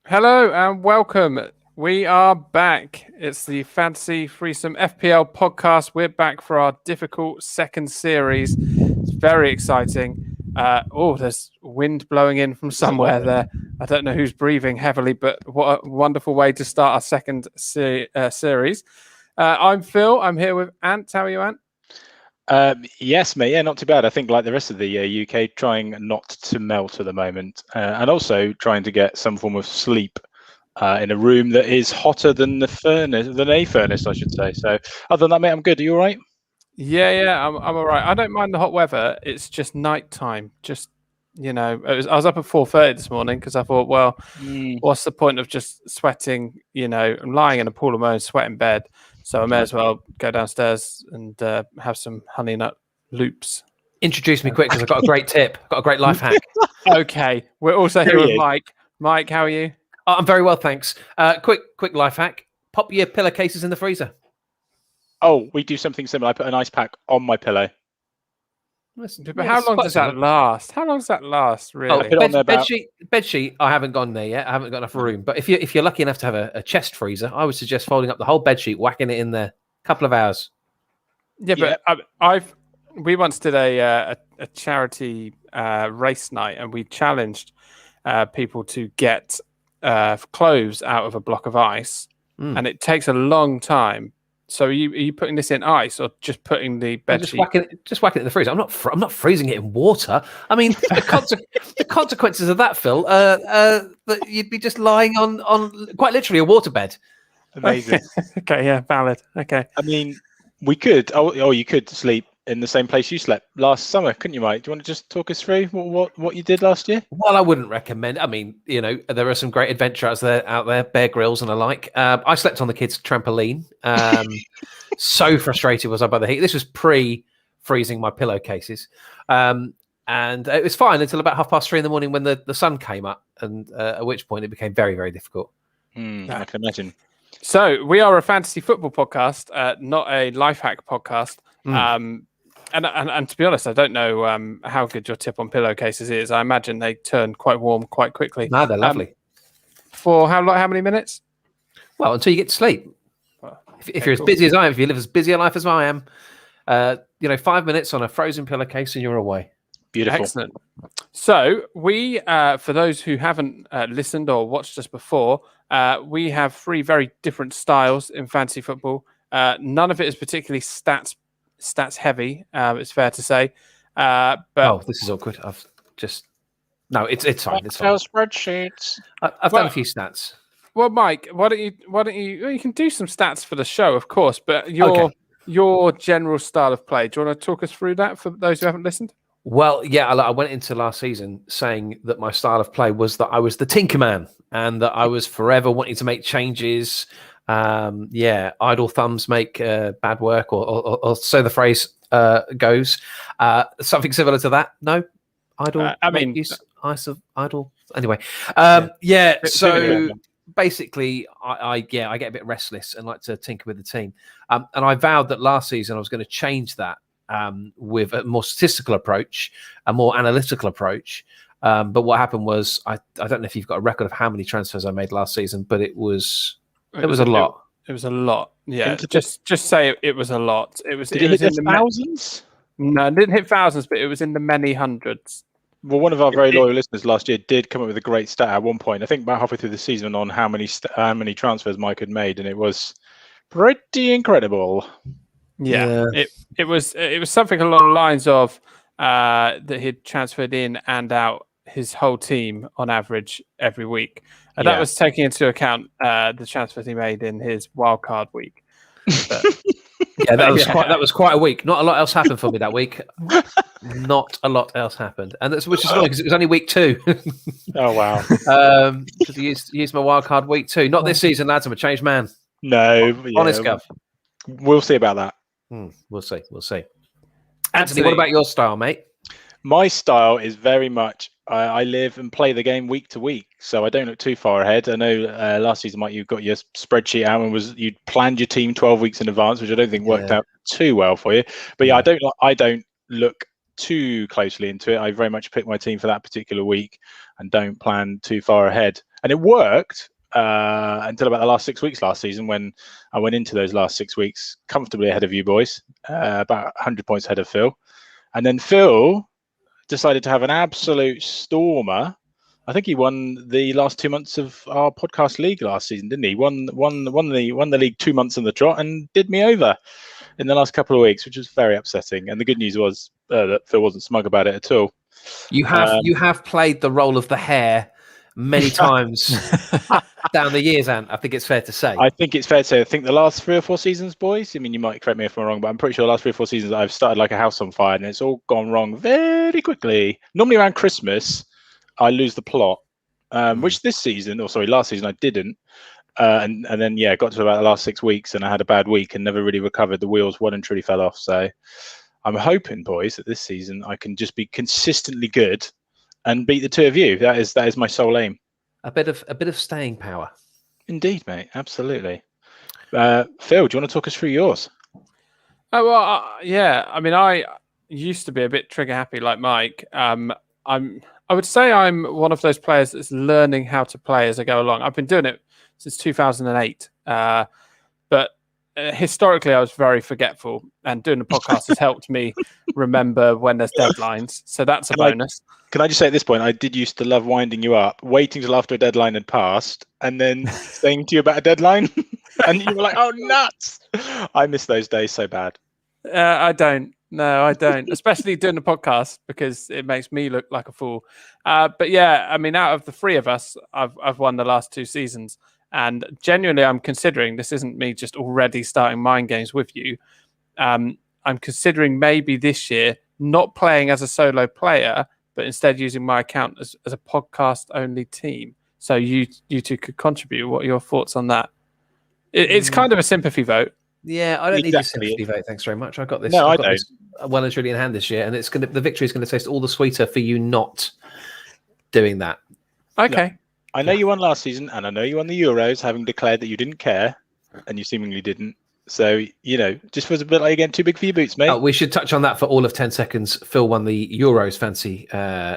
Hello and welcome. We are back. It's the Fantasy Threesome FPL podcast. We're back for our difficult second series. It's very exciting. There's wind blowing in from somewhere there. I don't know who's breathing heavily, but what a wonderful way to start our second series. I'm Phil. I'm here with Ant. How are you, Ant? Yes, mate. Yeah, not too bad. I think like the rest of the UK, trying not to melt at the moment, and also trying to get some form of sleep in a room that is hotter than a furnace, I should say. So, other than that, mate, I'm good. Are you all right? Yeah, I'm all right. I don't mind the hot weather. It's just nighttime. I was up at 4:30 this morning because I thought, well, what's the point of just sweating? I'm lying in a pool of my own sweat in bed, so I may as well go downstairs and have some honey nut loops. Introduce me quick because I've got a great tip. Got a great life hack. Okay, we're also here with Mike. Mike, how are you? I'm very well, thanks. Quick life hack. Pop your pillowcases in the freezer. Oh, we do something similar. I put an ice pack on my pillow. But how long does that last? How long does that last, really? Bed sheet. I haven't gone there yet. I haven't got enough room. But if you're lucky enough to have a chest freezer, I would suggest folding up the whole bed sheet, whacking it in there. A couple of hours. Yeah, but we once did a charity race night, and we challenged people to get clothes out of a block of ice, and it takes a long time. So are you putting this in ice or just putting the bed sheet? Just whacking it in the freezer. I'm not freezing it in water. I mean, the consequences of that, Phil, that you'd be just lying on quite literally a waterbed. Amazing. Okay, yeah, valid. Okay. I mean, we could. Oh, you could sleep in the same place you slept last summer, couldn't you, Mike? Do you want to just talk us through what you did last year? Well, I wouldn't recommend. I mean, there are some great adventurers out there, Bear Grylls and the like. I slept on the kids' trampoline. So frustrated was I by the heat. This was pre-freezing my pillowcases, and it was fine until about 3:30 in the morning when the sun came up, and at which point it became very, very difficult. I can imagine. So we are a fantasy football podcast, not a life hack podcast. And to be honest, I don't know how good your tip on pillowcases is. I imagine they turn quite warm quite quickly. No, they're lovely. For how many minutes? Well, until you get to sleep. If you're as busy as I am, if you live as busy a life as I am, 5 minutes on a frozen pillowcase and you're away. Beautiful. Excellent. So we, for those who haven't listened or watched us before, we have three very different styles in fantasy football. None of it is particularly stats heavy. It's fair to say. But this is awkward. It's fine. It's fine. Excel spreadsheets. I've done a few stats. Well, Mike, why don't you can do some stats for the show, of course, but your general style of play. Do you want to talk us through that for those who haven't listened? Well, yeah, I went into last season saying that my style of play was that I was the Tinkerman and that I was forever wanting to make changes. Idle thumbs make bad work, or so the phrase goes. Something similar to that. No, idle. Idle. Anyway, So basically, I get a bit restless and like to tinker with the team. And I vowed that last season I was going to change that with a more statistical approach, a more analytical approach. But what happened was, I don't know if you've got a record of how many transfers I made last season, but it was a lot. It was a lot. Yeah, just say it was a lot. It was in the thousands. No, it didn't hit thousands, but it was in the many hundreds. Well, one of our very loyal listeners last year did come up with a great stat at one point. I think about halfway through the season on how many transfers Mike had made, and it was pretty incredible. Yeah. It was something along the lines of that he'd transferred in and out his whole team on average every week. And that was taking into account the transfers he made in his wildcard week. But, that was quite a week. Not a lot else happened for me that week. Not a lot else happened, and which is funny because it was only week 2. Oh wow! Because he used my wildcard week 2. Not this season, lads. I'm a changed man. No, honest Gov. We'll see about that. We'll see. Anthony, what about your style, mate? My style is very much I live and play the game week to week, so I don't look too far ahead. I know last season, Mike, you got your spreadsheet out and you planned your team 12 weeks in advance, which I don't think worked out too well for you. But yeah, I don't look too closely into it. I very much pick my team for that particular week and don't plan too far ahead. And it worked until about the last 6 weeks last season, when I went into those last 6 weeks comfortably ahead of you boys, about 100 points ahead of Phil. And then Phil decided to have an absolute stormer. I think he won the last 2 months of our podcast league last season, didn't he? Won the league 2 months on the trot and did me over in the last couple of weeks, which was very upsetting. And the good news was that Phil wasn't smug about it at all. You have played the role of the hare many times down the years, Ant. I think it's fair to say. I think it's fair to say. I think the last 3 or 4 seasons, boys. I mean, you might correct me if I'm wrong, but I'm pretty sure the last 3 or 4 seasons I've started like a house on fire, and it's all gone wrong very quickly. Normally around Christmas, I lose the plot, which last season I didn't. And then got to about the last 6 weeks, and I had a bad week and never really recovered. The wheels well and truly fell off. So I'm hoping, boys, that this season I can just be consistently good and beat the two of you. That is my sole aim. A bit of staying power. Indeed, mate. Absolutely. Phil, do you want to talk us through yours? Oh well, yeah. I mean, I used to be a bit trigger happy like Mike. I would say I'm one of those players that's learning how to play as I go along. I've been doing it since 2008, but historically I was very forgetful, and doing the podcast has helped me remember when there's deadlines. So that's a bonus. Can I just say at this point, I did used to love winding you up, waiting till after a deadline had passed, and then saying to you about a deadline, and you were like, "Oh, nuts!" I miss those days so bad. I don't. No, I don't. Especially doing the podcast, because it makes me look like a fool. But yeah, I mean, out of the 3 of us, I've won the last 2 seasons, and genuinely, I'm considering, this isn't me just already starting mind games with you. I'm considering maybe this year not playing as a solo player, but instead using my account as a podcast only team. So you two could contribute. What are your thoughts on that? It's kind of a sympathy vote. Yeah, I don't need a sympathy vote. Thanks very much. I got this. No, I don't. This well and truly in hand this year, and the victory is going to taste all the sweeter for you not doing that. Okay. Look, I know you won last season, and I know you won the Euros, having declared that you didn't care, and you seemingly didn't. So, just feels a bit like you're getting too big for your boots, mate. We should touch on that for all of 10 seconds. Phil won the Euros fancy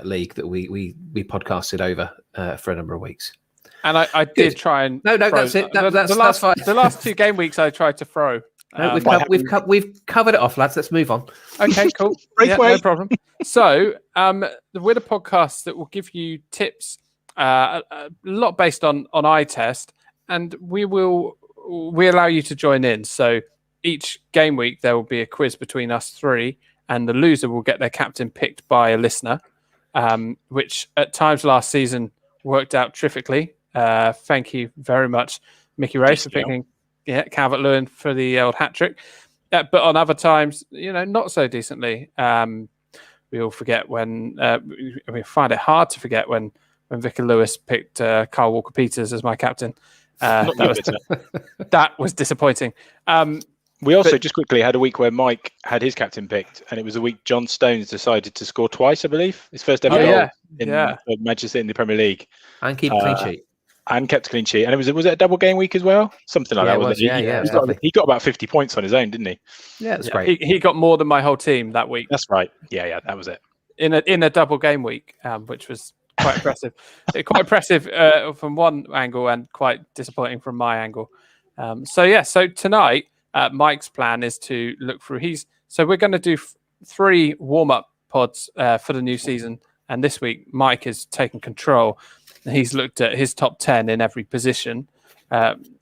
league that we podcasted over for a number of weeks. And I did try and no, that's it. That's fine. The last 2 game weeks I tried to throw. No, we've covered it off, lads. Let's move on. Okay, cool. No problem. So, we're the podcast that will give you tips, a lot based on eye test, and we allow you to join in. So each game week there will be a quiz between us 3, and the loser will get their captain picked by a listener, which at times last season worked out terrifically. Thank you very much, Mickey Race, for picking Calvert-Lewin for the old hat trick. But on other times, not so decently. We all forget when we find it hard to forget when Vicar Lewis picked Kyle Walker-Peters as my captain. That was disappointing. We also just quickly had a week where Mike had his captain picked, and it was a week John Stones decided to score twice, I believe. His first ever goal in Manchester in the Premier League. And keep a clean sheet. And kept a clean sheet. And was it a double game week as well? Something like that. Was it? He got about 50 points on his own, didn't he? Yeah, that's great. He got more than my whole team that week. That's right. Yeah, that was it. In a double game week, which was quite impressive. Quite impressive from one angle, and quite disappointing from my angle. So tonight, Mike's plan is to look through. So we're going to do 3 warm-up pods for the new season, and this week Mike is taking control. He's looked at his top 10 in every position,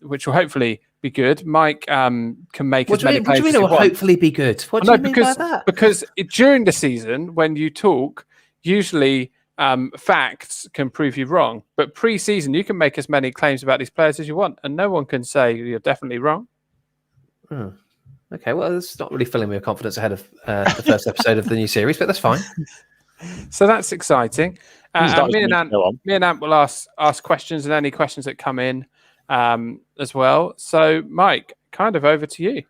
which will hopefully be good. Mike can make as many claims as he wants. What do you mean hopefully be good? What do you mean by that? Because during the season, when you talk, usually facts can prove you wrong. But pre-season, you can make as many claims about these players as you want, and no one can say you're definitely wrong. Okay, well, it's not really filling me with confidence ahead of the first episode of the new series, but that's fine. So that's exciting. Me and Ant will ask questions, and any questions that come in as well. So, Mike, kind of over to you.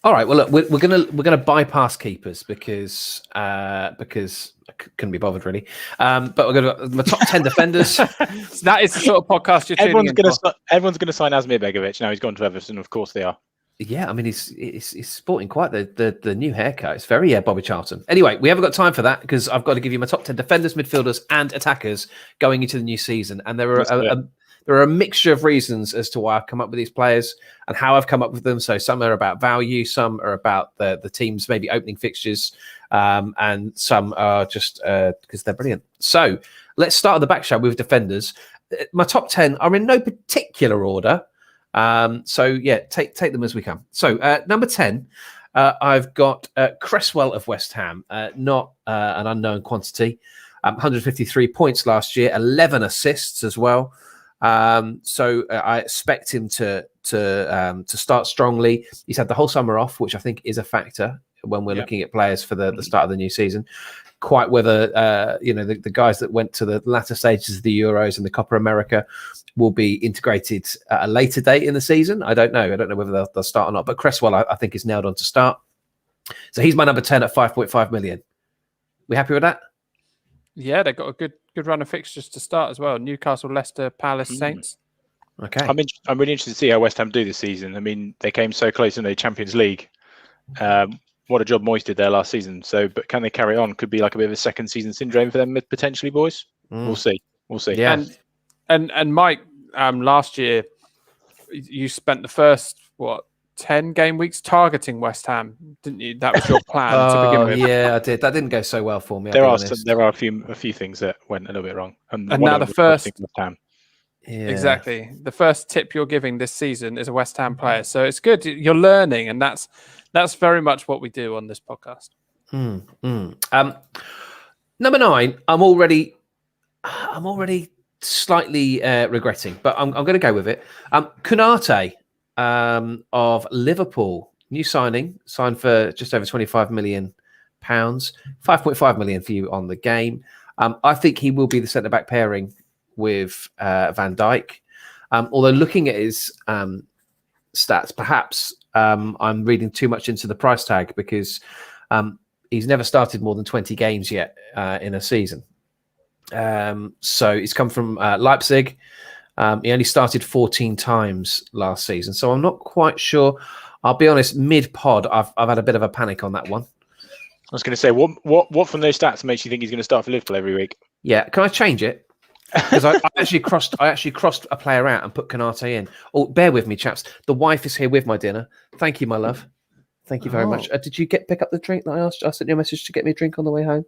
All right. Well, look, we're gonna bypass keepers because I couldn't be bothered really. But we're gonna the top 10 defenders. That is the sort of podcast you're tuning in for. Everyone's gonna sign Asmir Begovic now. He's gone to Everton. Of course they are. Yeah, I mean, he's sporting quite the new haircut. It's very Bobby Charlton. Anyway, we haven't got time for that because I've got to give you my top 10 defenders, midfielders, and attackers going into the new season. And there are a mixture of reasons as to why I've come up with these players and how I've come up with them. So some are about value, some are about the team's maybe opening fixtures, and some are just because they're brilliant. So let's start at the back show with defenders. My top 10 are in no particular order. So yeah, take them as we come. So number 10, I've got Cresswell of West Ham, not an unknown quantity. 153 points last year, 11 assists as well. So I expect him to start strongly. He's had the whole summer off, which I think is a factor when we're looking at players for the start of the new season. Quite whether the guys that went to the latter stages of the Euros and the Copa America will be integrated at a later date in the season. I don't know. I don't know whether they'll start or not. But Cresswell, I think, is nailed on to start. So he's my number 10 at 5.5 million. We happy with that? Yeah, they've got a good run of fixtures to start as well. Newcastle, Leicester, Palace, Saints. Okay. I'm really interested to see how West Ham do this season. I mean, they came so close in the Champions League. What a job Moyes did there last season. So, but can they carry on? Could be like a bit of a second season syndrome for them potentially, boys. We'll see. Yeah. And Mike, last year you spent the first 10 game weeks targeting West Ham, didn't you? That was your plan to begin with. Yeah, I did. That didn't go so well for me. There are a few things that went a little bit wrong. And now the first. West Ham. Yeah. Exactly. The first tip you're giving this season is a West Ham player. So it's good. You're learning, and that's very much what we do on this podcast. Number 9, I'm already slightly regretting, but I'm going to go with it. Konate of Liverpool, new signed for just over £25 million, 5.5 million for you on the game. I think he will be the centre back pairing with Van Dijk. Although looking at his stats, perhaps I'm reading too much into the price tag because he's never started more than 20 games yet in a season. So he's come from Leipzig. He only started 14 times last season, so I'm not quite sure. I'll be honest, mid-pod, I've had a bit of a panic on that one. I was going to say, what from those stats makes you think he's going to start for Liverpool every week? Yeah, can I change it? Because I actually crossed a player out and put Konate in. Oh, bear with me, chaps. The wife is here with my dinner. Thank you, my love. Thank you very much. Did you pick up the drink that I asked? I sent you a message to get me a drink on the way home.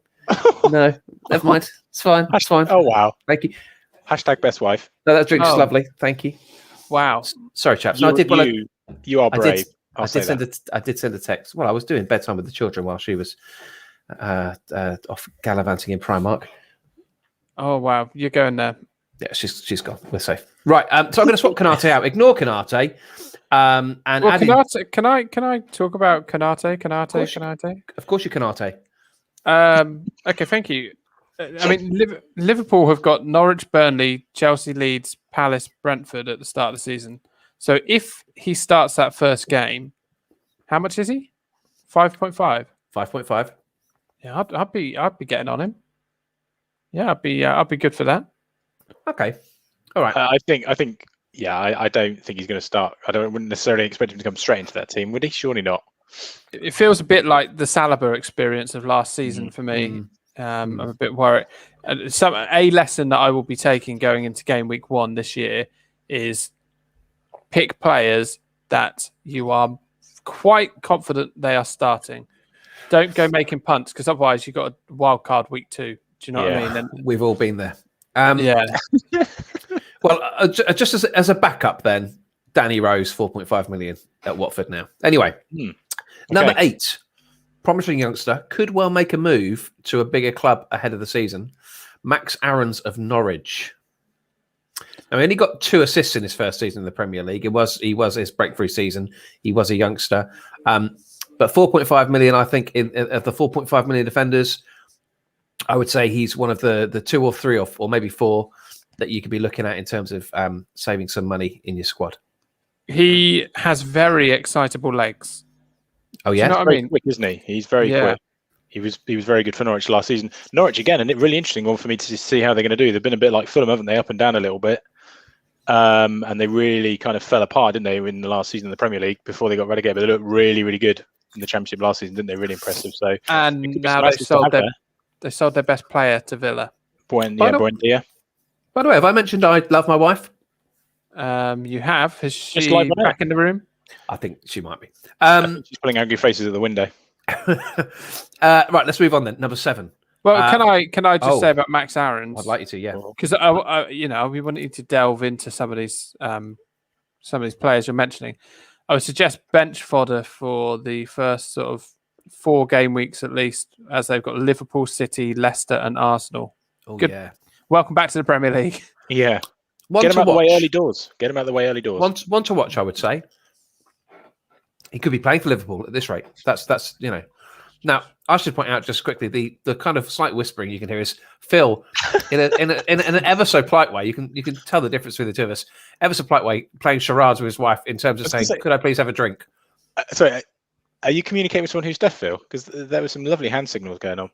No, never mind. It's fine. It's fine. Oh wow! Thank you. Hashtag best wife. No, that drink's lovely. Thank you. Wow. Sorry, chaps. No, I did. You are brave. I did send a text. Well, I was doing bedtime with the children while she was off gallivanting in Primark. Oh wow, you're going there. Yeah, she's gone. We're safe. Right. So I'm going to swap Konate out. Ignore Konate. And Konate, can I talk about Konate? Of course, you Konate. Okay, thank you. I mean, Liverpool have got Norwich, Burnley, Chelsea, Leeds, Palace, Brentford at the start of the season. So if he starts that first game, how much is he? 5.5. 5.5. Yeah, I'd be getting on him. Yeah, I'd be good for that. Okay, all right. I think. Yeah, I don't think he's going to start. Wouldn't necessarily expect him to come straight into that team, would he? Surely not. It feels a bit like the Saliba experience of last season for me. I'm a bit worried. A lesson that I will be taking going into game week 1 this year is pick players that you are quite confident they are starting. Don't go making punts because otherwise you've got a wild card week 2. Do you know what I mean? And we've all been there. Yeah. Well, just as a backup, then Danny Rose, 4.5 million at Watford now. Anyway, number 8, promising youngster, could well make a move to a bigger club ahead of the season. Max Aarons of Norwich. I mean, he got 2 assists in his first season in the Premier League. He was his breakthrough season. He was a youngster, but 4.5 million. I think of the 4.5 million defenders, I would say he's one of the 2 or 3 or maybe 4 that you could be looking at in terms of saving some money in your squad. He has very excitable legs. Oh yeah, you know what I mean? Quick, isn't he? He's very quick. He was very good for Norwich last season. Norwich again, and a really interesting one for me to see how they're going to do. They've been a bit like Fulham, haven't they? Up and down a little bit. and they really kind of fell apart, didn't they, in the last season of the Premier League before they got relegated? But they looked really, really good in the Championship last season, didn't they? Really impressive. So And it could be now some they've assets to have there. they sold their best player to Villa. Buendia. By the way, have I mentioned I love my wife? You have. Is she Just like back in the room? I think she might be. I think she's pulling angry faces at the window. Right, let's move on then. Number 7. Well, can I just say about Max Aarons? I'd like you to, yeah. Because we wanted to delve into some of these players you're mentioning. I would suggest bench fodder for the first sort of 4 game weeks at least, as they've got Liverpool, City, Leicester, and Arsenal. Oh, Good. yeah. Welcome back to the Premier League. Yeah. One Get him to out the way watch. early doors. Get him out the way early doors. One to watch, I would say. He could be playing for Liverpool at this rate. That's Now, I should point out just quickly the kind of slight whispering you can hear is Phil in an ever so polite way. You can tell the difference between the two of us. Ever so polite way, playing charades with his wife in terms of saying, "Could I please have a drink?" Sorry, are you communicating with someone who's deaf, Phil? Because there were some lovely hand signals going on.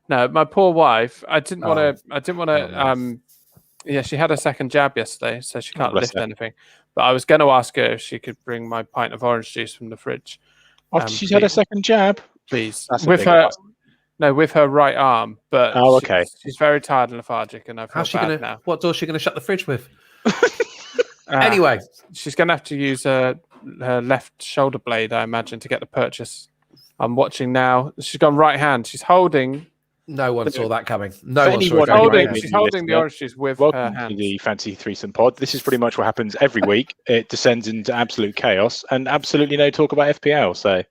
No, my poor wife. I didn't want to. no. Yeah, she had a second jab yesterday, so she can't bless lift her. anything. But I was going to ask her if she could bring my pint of orange juice from the fridge. After she's had a please. second jab. Please, That's a with big her. ask. No, with her right arm. But Oh, okay. she's very tired and lethargic, and I feel How's she bad gonna? now. What door's she gonna shut the fridge with? Anyway, she's going to have to use her left shoulder blade, I imagine, to get the purchase. I'm watching now. She's gone right hand. She's holding. No one saw that coming. No one saw anyone it coming. holding- Right She's hand. holding the orange juice with her Welcome to hands. the Fancy Threesome Pod. This is pretty much what happens every week. It descends into absolute chaos and absolutely no talk about FPL. So,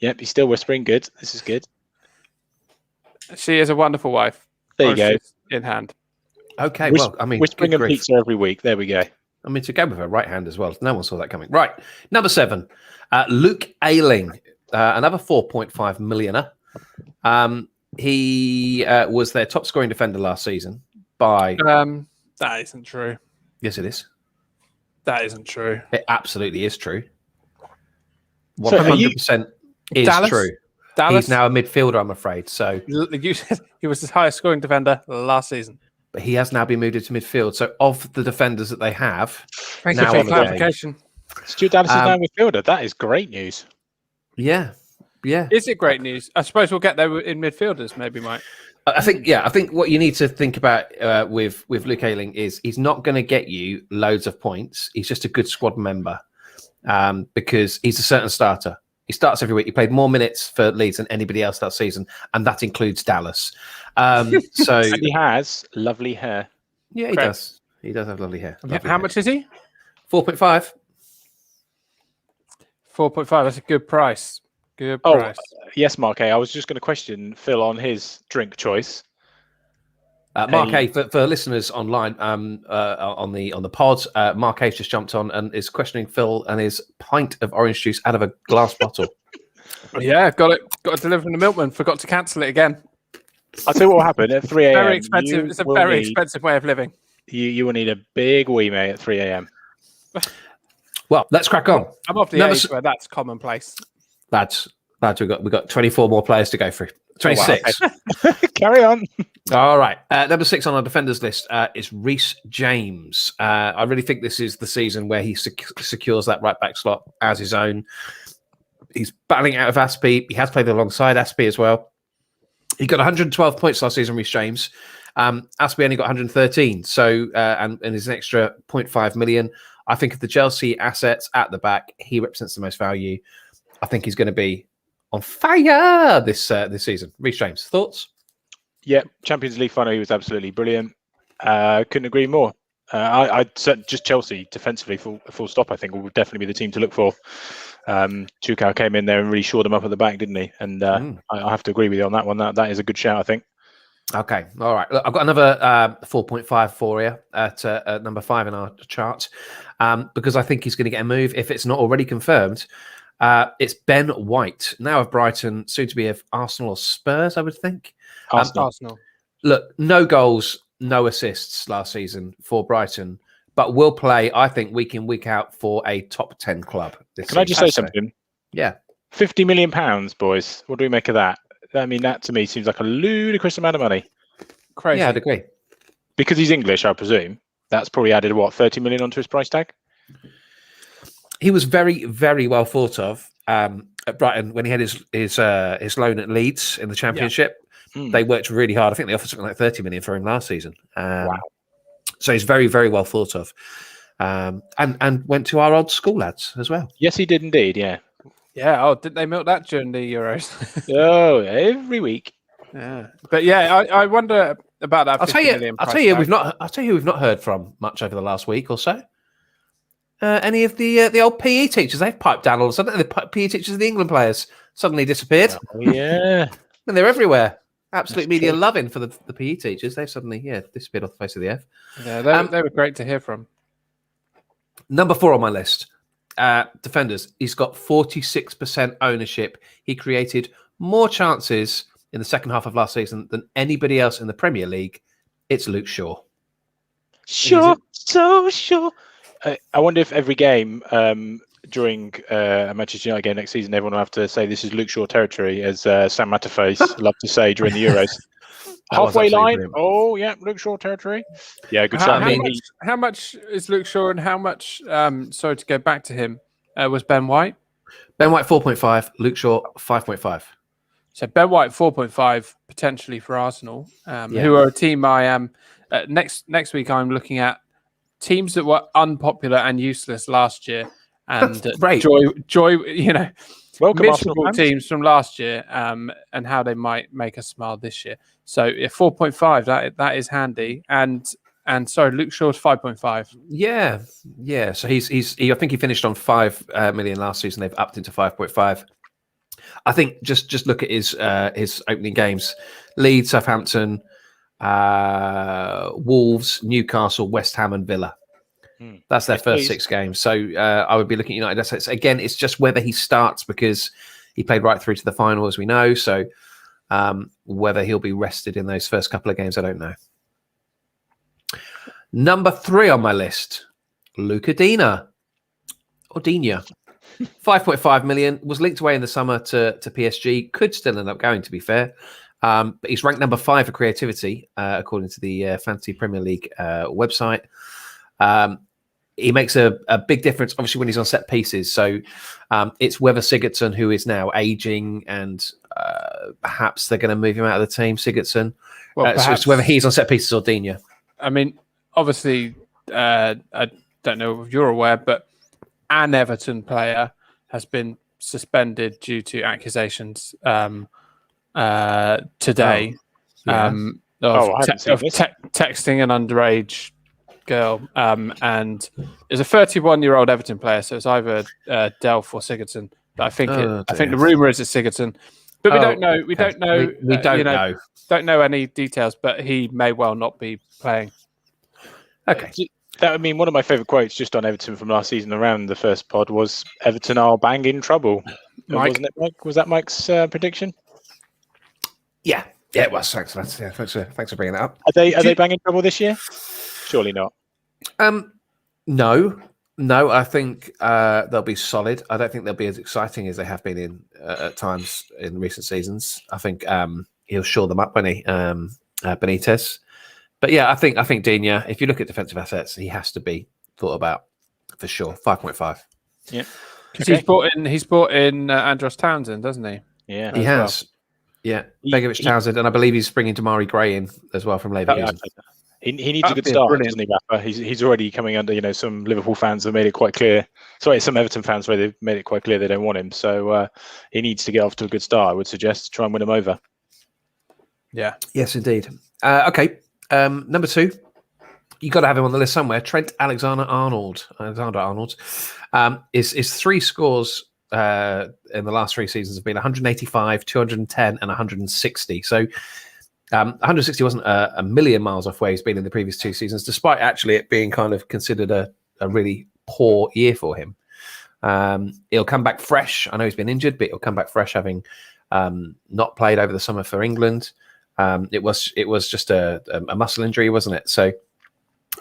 yep, he's still whispering. Good. This is good. She is a wonderful wife. There you go. Orange juice in hand. Okay, well, I mean, Whispering good and grief. pizza every week. There we go. I mean, to go with her right hand as well. No one saw that coming. Right, number 7, Luke Ayling, another 4.5 millionaire. He was their top scoring defender last season by. That isn't true. Yes, it is. That isn't true. It absolutely is true. So are you- 100% is Dallas? true. Dallas. He's now a midfielder, I'm afraid. So, You said he was the highest scoring defender last season. but he has now been moved into midfield. So, of the defenders that they have, Thank Now you on for the clarification. Stuart Dallas is now a midfielder. That is great news. yeah. Is it great news? I suppose we'll get there in midfielders, maybe, Mike. I think what you need to think about with Luke Ayling is he's not going to get you loads of points. He's just a good squad member because he's a certain starter. He starts every week. He played more minutes for Leeds than anybody else that season, and that includes Dallas. So And he has lovely hair. yeah, he Correct. does. He does have lovely hair. How much is he? 4.5. 4.5. That's a good price. Good Oh, price. yes, Mark A. I was just going to question Phil on his drink choice. Mark A, for listeners online on the pod, Mark A's just jumped on and is questioning Phil and his pint of orange juice out of a glass bottle. Yeah, got it. Got to deliver from the milkman. Forgot to cancel it again. I'll tell you what will happen at 3 a.m. Very expensive. It's a very expensive way of living. You will need a big wee, mate, at 3 a.m. Well, let's crack on. I'm off the Number age where that's commonplace. Lads, we've got 24 more players to go through. 26. Carry on. All right. Number 6 on our defenders list is Reece James. I really think this is the season where he secures that right back slot as his own. He's battling out of Aspie. He has played alongside Aspie as well. He got 112 points last season, Reece James. Aspie only got 113. So, and is an extra 0.5 million. I think of the Chelsea assets at the back, he represents the most value. I think he's going to be on fire this season. Reece James, thoughts? Yeah, Champions League final, he was absolutely brilliant. Couldn't agree more. I'd just Chelsea defensively, full stop, I think, will definitely be the team to look for. Chukau came in there and really shored them up at the back, didn't he? And I have to agree with you on that one. That is a good shout, I think. Okay, all right. Look, I've got another 4.5 for you at number 5 in our chart because I think he's going to get a move if it's not already confirmed. It's Ben White, now of Brighton, soon to be of Arsenal or Spurs, I would think. Arsenal. Look, no goals, no assists last season for Brighton, but will play, I think, week in, week out for a top 10 club this Can I just say something? Yeah. £50 million, boys. What do we make of that? I mean, that to me seems like a ludicrous amount of money. Crazy. Yeah, I'd agree. because he's English, I presume. That's probably added, what, 30 million onto his price tag? He was very, very well thought of at Brighton when he had his loan at Leeds in the Championship. They worked really hard. I think they offered something like 30 million for him last season. Wow. So he's very, very well thought of. And went to our old school lads as well. Yes, he did indeed, yeah. Yeah. Oh, did they milk that during the Euros? Oh, every week. Yeah. But yeah, I wonder about that. I'll tell you, we've not heard from much over the last week or so. Any of the old PE teachers, they've piped down all of a sudden. The PE teachers of the England players suddenly disappeared. Oh, yeah. And they're everywhere. Absolute That's media true. loving for the PE teachers. They've suddenly, disappeared off the face of the earth. Yeah, they were great to hear from. Number 4 on my list, defenders. He's got 46% ownership. He created more chances in the second half of last season than anybody else in the Premier League. It's Luke Shaw. Sure, so sure. I wonder if every game during a Manchester United game next season, everyone will have to say this is Luke Shaw territory, as Sam Matterface loved to say during the Euros. Halfway line. Brilliant. Oh, yeah, Luke Shaw territory. Yeah, good shot. How much is Luke Shaw and how much, sorry to go back to him, was Ben White? Ben White 4.5, Luke Shaw 5.5. So Ben White 4.5 potentially for Arsenal, who are a team I am next week. I'm looking at teams that were unpopular and useless last year, and joy, welcome miserable teams from last year, and how they might make us smile this year. So 4.5 that is handy, and sorry, Luke Shaw's 5.5. Yeah. So he's I think he finished on 5 million last season. They've upped into 5.5. I think just look at his opening games: Leeds, Southampton, Wolves, Newcastle, West Ham, and Villa. That's their first 6 games. So I would be looking at United assets again. It's just whether he starts, because he played right through to the final, as we know. So whether he'll be rested in those first couple of games, I don't know. Number 3 on my list, Luca Dina. Or Dina. 5.5 million, was linked away in the summer to PSG. Could still end up going, to be fair. But he's ranked number 5 for creativity, according to the Fantasy Premier League website. He makes a big difference, obviously, when he's on set pieces. So it's whether Sigurdsson, who is now aging, and perhaps they're going to move him out of the team, Sigurdsson. Well, so it's whether he's on set pieces or Dina. I mean, obviously, I don't know if you're aware, but an Everton player has been suspended due to accusations today of texting an underage girl, and is a 31-year-old Everton player, so it's either Delph or Sigurdsson. But I think the rumor is it's Sigurdsson, but we don't know. We don't know. We don't know. Don't know any details, but he may well not be playing. Okay. One of my favourite quotes just on Everton from last season around the first pod was Everton are bang in trouble. Wasn't it, Mike? Was that Mike's prediction? Yeah, it was. Thanks for that. Yeah, thanks for bringing that up. Are they bang in trouble this year? Surely not. No. I think they'll be solid. I don't think they'll be as exciting as they have been in at times in recent seasons. I think he'll shore them up when he Benitez. But yeah, I think Dina, if you look at defensive assets, he has to be thought about for sure. 5.5. Yeah, because he's brought in Andros Townsend, doesn't he? Yeah, he has. Well. Yeah, Begovic Townsend, and I believe he's bringing Damari Gray in as well from Leverkusen. He needs a good start, doesn't he, Rafa? He's already coming under. Some Liverpool fans have made it quite clear. Sorry, some Everton fans where they've made it quite clear they don't want him. So he needs to get off to a good start. I would suggest to try and win him over. Yeah. Yes, indeed. Okay. Number 2, you got to have him on the list somewhere. Trent Alexander-Arnold. His 3 scores in the last 3 seasons have been 185, 210, and 160. So 160 wasn't a million miles off where he's been in the previous 2 seasons, despite actually it being kind of considered a really poor year for him. He'll come back fresh. I know he's been injured, but he'll come back fresh, having not played over the summer for England. It was just a muscle injury, wasn't it? So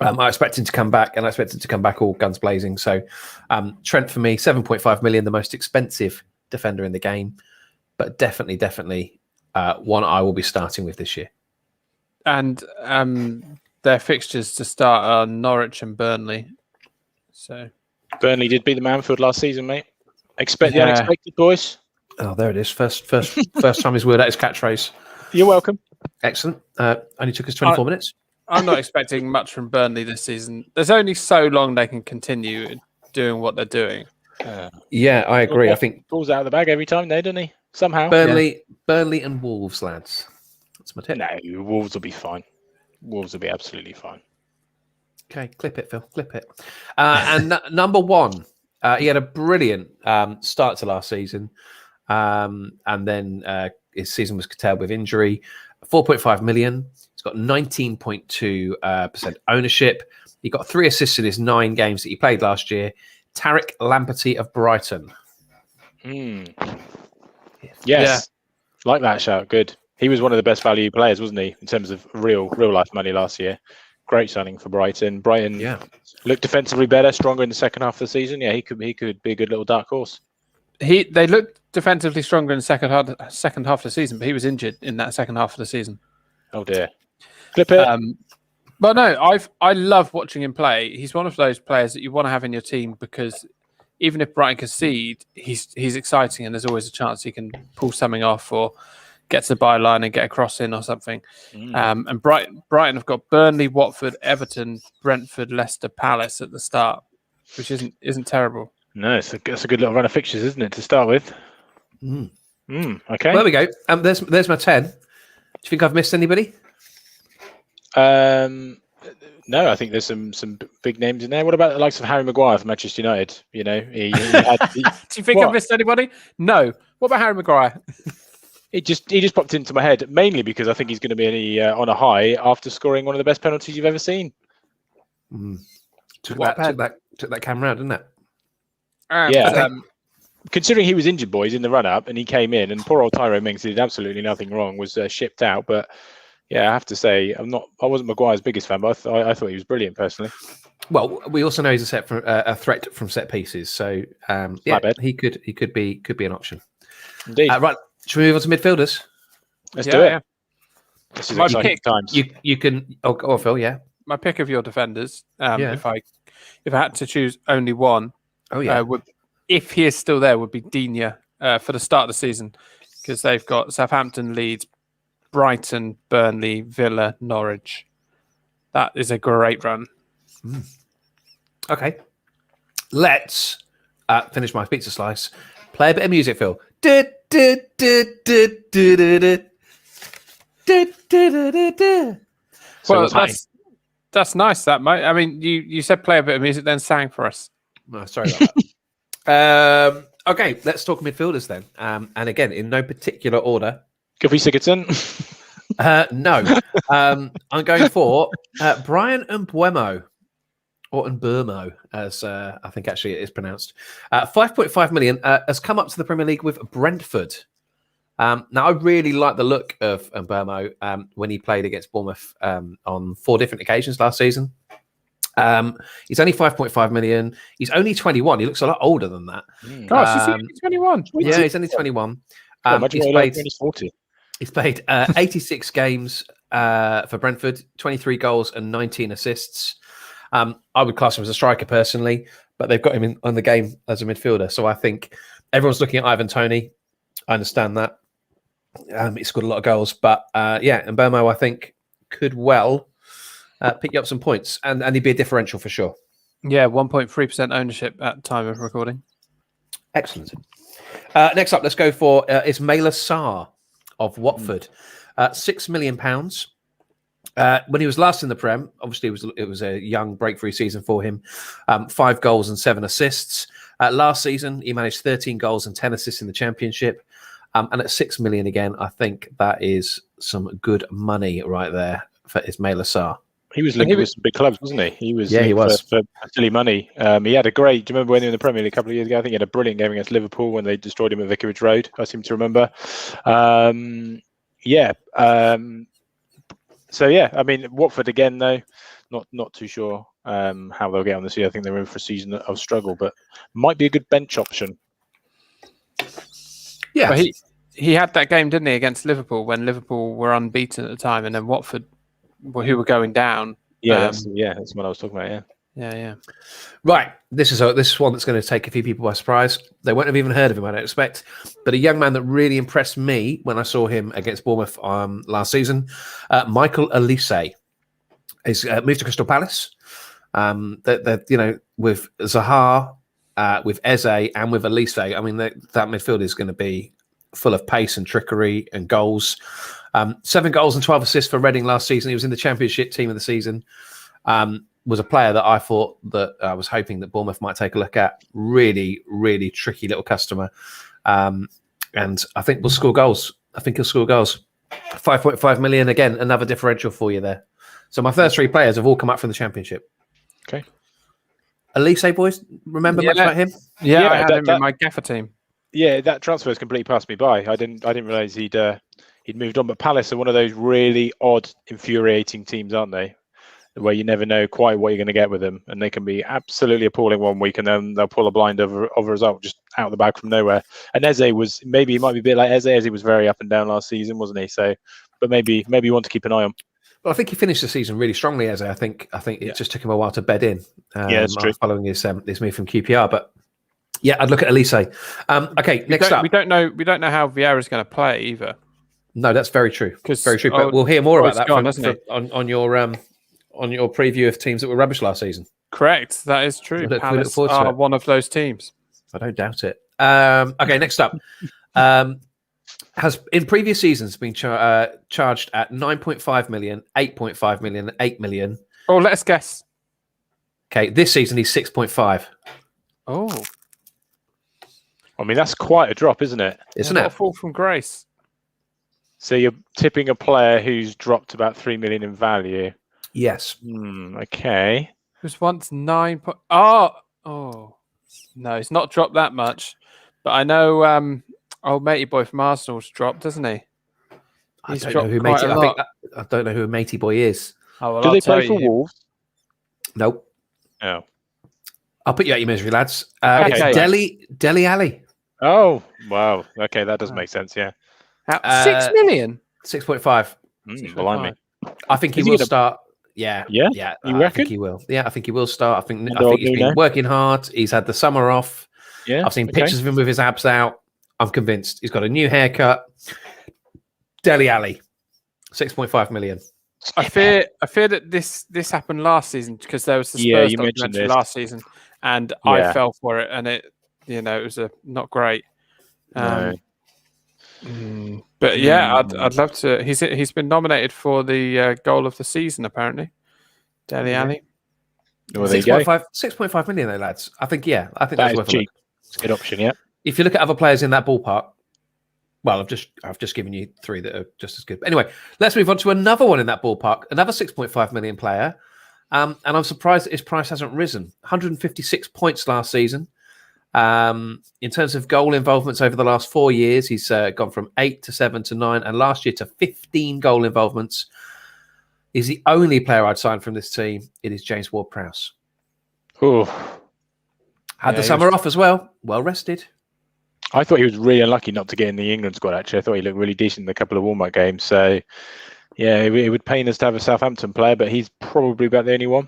I expect him to come back, and I expect him to come back all guns blazing. So Trent, for me, 7.5 million, the most expensive defender in the game, but definitely one I will be starting with this year. And their fixtures to start are Norwich and Burnley. So Burnley did beat the Manfield last season, mate. Expect the Yeah. unexpected, boys. Oh, there it is. First time he's word out his catchphrase. You're welcome. Excellent. Only took us 24 minutes. I'm not expecting much from Burnley this season. There's only so long they can continue doing what they're doing. Yeah, I agree. I think Pulls out of the bag every time, though, doesn't he? Somehow. Burnley and Wolves, lads. That's my tip. No, Wolves will be fine. Wolves will be absolutely fine. Okay, clip it, Phil. Clip it. And number one, he had a brilliant start to last season, and then his season was curtailed with injury. 4.5 million. He's got 19.2% ownership. He got 3 assists in his 9 games that he played last year. Tariq Lamptey of Brighton. Yes, like that shout. Good. He was one of the best value players, wasn't he, in terms of real life money last year? Great signing for Brighton. Brighton looked defensively better, stronger in the second half of the season. Yeah, he could be a good little dark horse. They looked defensively stronger in the second half of the season, but he was injured in that second half of the season. Oh dear. Clip it. But no, I love watching him play. He's one of those players that you want to have in your team because even if Brighton concede, he's exciting and there's always a chance he can pull something off or get to the byline and get a cross in or something. And Brighton have got Burnley, Watford, Everton, Brentford, Leicester, Palace at the start, which isn't terrible. No, it's a good little run of fixtures, isn't it, to start with? Okay. Well, there we go. There's my 10. Do you think I've missed anybody? No, I think there's some big names in there. What about the likes of Harry Maguire from Manchester United? You know, he had. Do you think I've missed anybody? No. What about Harry Maguire? He just popped into my head mainly because I think he's going to be on a high after scoring one of the best penalties you've ever seen. Took that camera out, didn't it? Considering he was injured, boys, in the run-up, and he came in, and poor old Tyrone Mings did absolutely nothing wrong, was shipped out. But yeah, I have to say, I wasn't Maguire's biggest fan, but I thought he was brilliant personally. Well, we also know he's a threat from set pieces, so he could be an option. Indeed. Right, should we move on to midfielders? Let's do it. Yeah. This is exciting times. You can. Oh, Phil, yeah. My pick of your defenders. If I had to choose only one. If he is still there, would be Digne for the start of the season because they've got Southampton, Leeds, Brighton, Burnley, Villa, Norwich. That is a great run. Okay, let's finish my pizza slice. Play a bit of music, Phil. Well, that's nice. That might. I mean, you said play a bit of music, then sang for us. No, sorry about that. Okay, let's talk midfielders then. And again, in no particular order. Kofi Sigurdsson. No. I'm going for Brian Mbeumo, or Mbeumo, as I think actually it is pronounced. 5.5 million has come up to the Premier League with Brentford. Now, I really like the look of Mbeumo when he played against Bournemouth on 4 different occasions last season. He's only 5.5 million. He's only 21. He looks a lot older than that. Gosh, he's only 21. Yeah, he's only 21. He's played 86 games for Brentford, 23 goals and 19 assists. I would class him as a striker personally, but they've got him on the game as a midfielder. So I think everyone's looking at Ivan Toney. I understand that. He scored a lot of goals, but and Mbeumo, I think, could well pick you up some points, and he'd be a differential for sure. Yeah, 1.3% ownership at time of recording. Excellent. Next up, let's go for Ismaila Sarr of Watford. £6 million. When he was last in the Prem, obviously it was a young breakthrough season for him. 5 goals and 7 assists. Last season, he managed 13 goals and 10 assists in the Championship. And at 6 million again, I think that is some good money right there for Ismaila Sarr. He was linked with some big clubs, wasn't he? He was for silly money. He had a great. Do you remember when he was in the Premier League a couple of years ago? I think he had a brilliant game against Liverpool when they destroyed him at Vicarage Road. I seem to remember. So yeah, I mean Watford again though. Not too sure how they'll get on this year. I think they're in for a season of struggle, but might be a good bench option. Yeah, but he had that game, didn't he, against Liverpool when Liverpool were unbeaten at the time, and then Watford, who were going down, Yeah, that's what I was talking about. Yeah. Yeah. Right. This is one that's going to take a few people by surprise. They won't have even heard of him, I don't expect. But a young man that really impressed me when I saw him against Bournemouth last season, Michael Elise. He's moved to Crystal Palace. With Zaha, with Eze, and with Elise, I mean, that midfield is going to be full of pace and trickery and goals. 7 goals and 12 assists for Reading last season. He was in the Championship team of the season. Was a player that I thought that I was hoping that Bournemouth might take a look at. Really, really tricky little customer. And I think we'll score goals. I think he'll score goals. 5.5 million, again, another differential for you there. So my first 3 players have all come up from the Championship. Okay. Elise, boys, remember much about him? Yeah, I had him in my gaffer team. Yeah, that transfer has completely passed me by. I didn't realise he'd moved on. But Palace are one of those really odd, infuriating teams, aren't they? Where you never know quite what you're going to get with them, and they can be absolutely appalling one week, and then they'll pull a blind of a result just out of the bag from nowhere. And Eze was he might be a bit like Eze. Eze was very up and down last season, wasn't he? So, but maybe you want to keep an eye on. Well, I think he finished the season really strongly, Eze. I think it just took him a while to bed in. That's true. Following his move from QPR, but yeah, I'd look at Elise. Okay, next up, we don't know how Vieira's going to play either. No, that's very true. Very true. But we'll hear more about that on your preview of teams that were rubbish last season. Correct. That is true. Palace are one of those teams. I don't doubt it. Okay, next up. Has in previous seasons been charged at 9.5 million, 8.5 million, 8 million. Oh, let's guess. Okay, this season he's 6.5. Oh. I mean, that's quite a drop, isn't it? Isn't it? A fall from grace. So you're tipping a player who's dropped about 3 million in value. Yes. Okay. It was once 9. No, he's not dropped that much. But I know old matey boy from Arsenal's dropped, doesn't he? I don't know who matey. I don't know who matey boy is. Oh, well, do they play for Wolves? Nope. Oh. I'll put you out your misery, lads. Okay. It's Dele Alli. Oh, wow. Okay, that does make sense. Yeah. 6 million. 6.5. Blimey. I think he will start. Yeah. You reckon? I think he will. Yeah, I think he will start. I think he's been working hard. He's had the summer off. Yeah. I've seen pictures of him with his abs out. I'm convinced. He's got a new haircut. Dele Alli, 6.5 million. I fear that this happened last season because there was the Spurs documentary last season, and I fell for it, and it was not great. No. But yeah, I'd love to. He's been nominated for the goal of the season apparently. Dele Alli. Well, there you go. 6.5 million, though, lads. I think that's worth cheap. It's a good option. Yeah. If you look at other players in that ballpark, well, I've just given you 3 that are just as good. But anyway, let's move on to another one in that ballpark. Another 6.5 million player, and I'm surprised that his price hasn't risen. 156 points last season. In terms of goal involvements over the last 4 years, he's gone from 8 to 7 to 9, and last year to 15 goal involvements. He's the only player I'd sign from this team. It is James Ward-Prowse. Oh, had the summer off as well. Well rested. I thought he was really unlucky not to get in the England squad. Actually, I thought he looked really decent in a couple of warm-up games. So, yeah, it would pain us to have a Southampton player, but he's probably about the only one.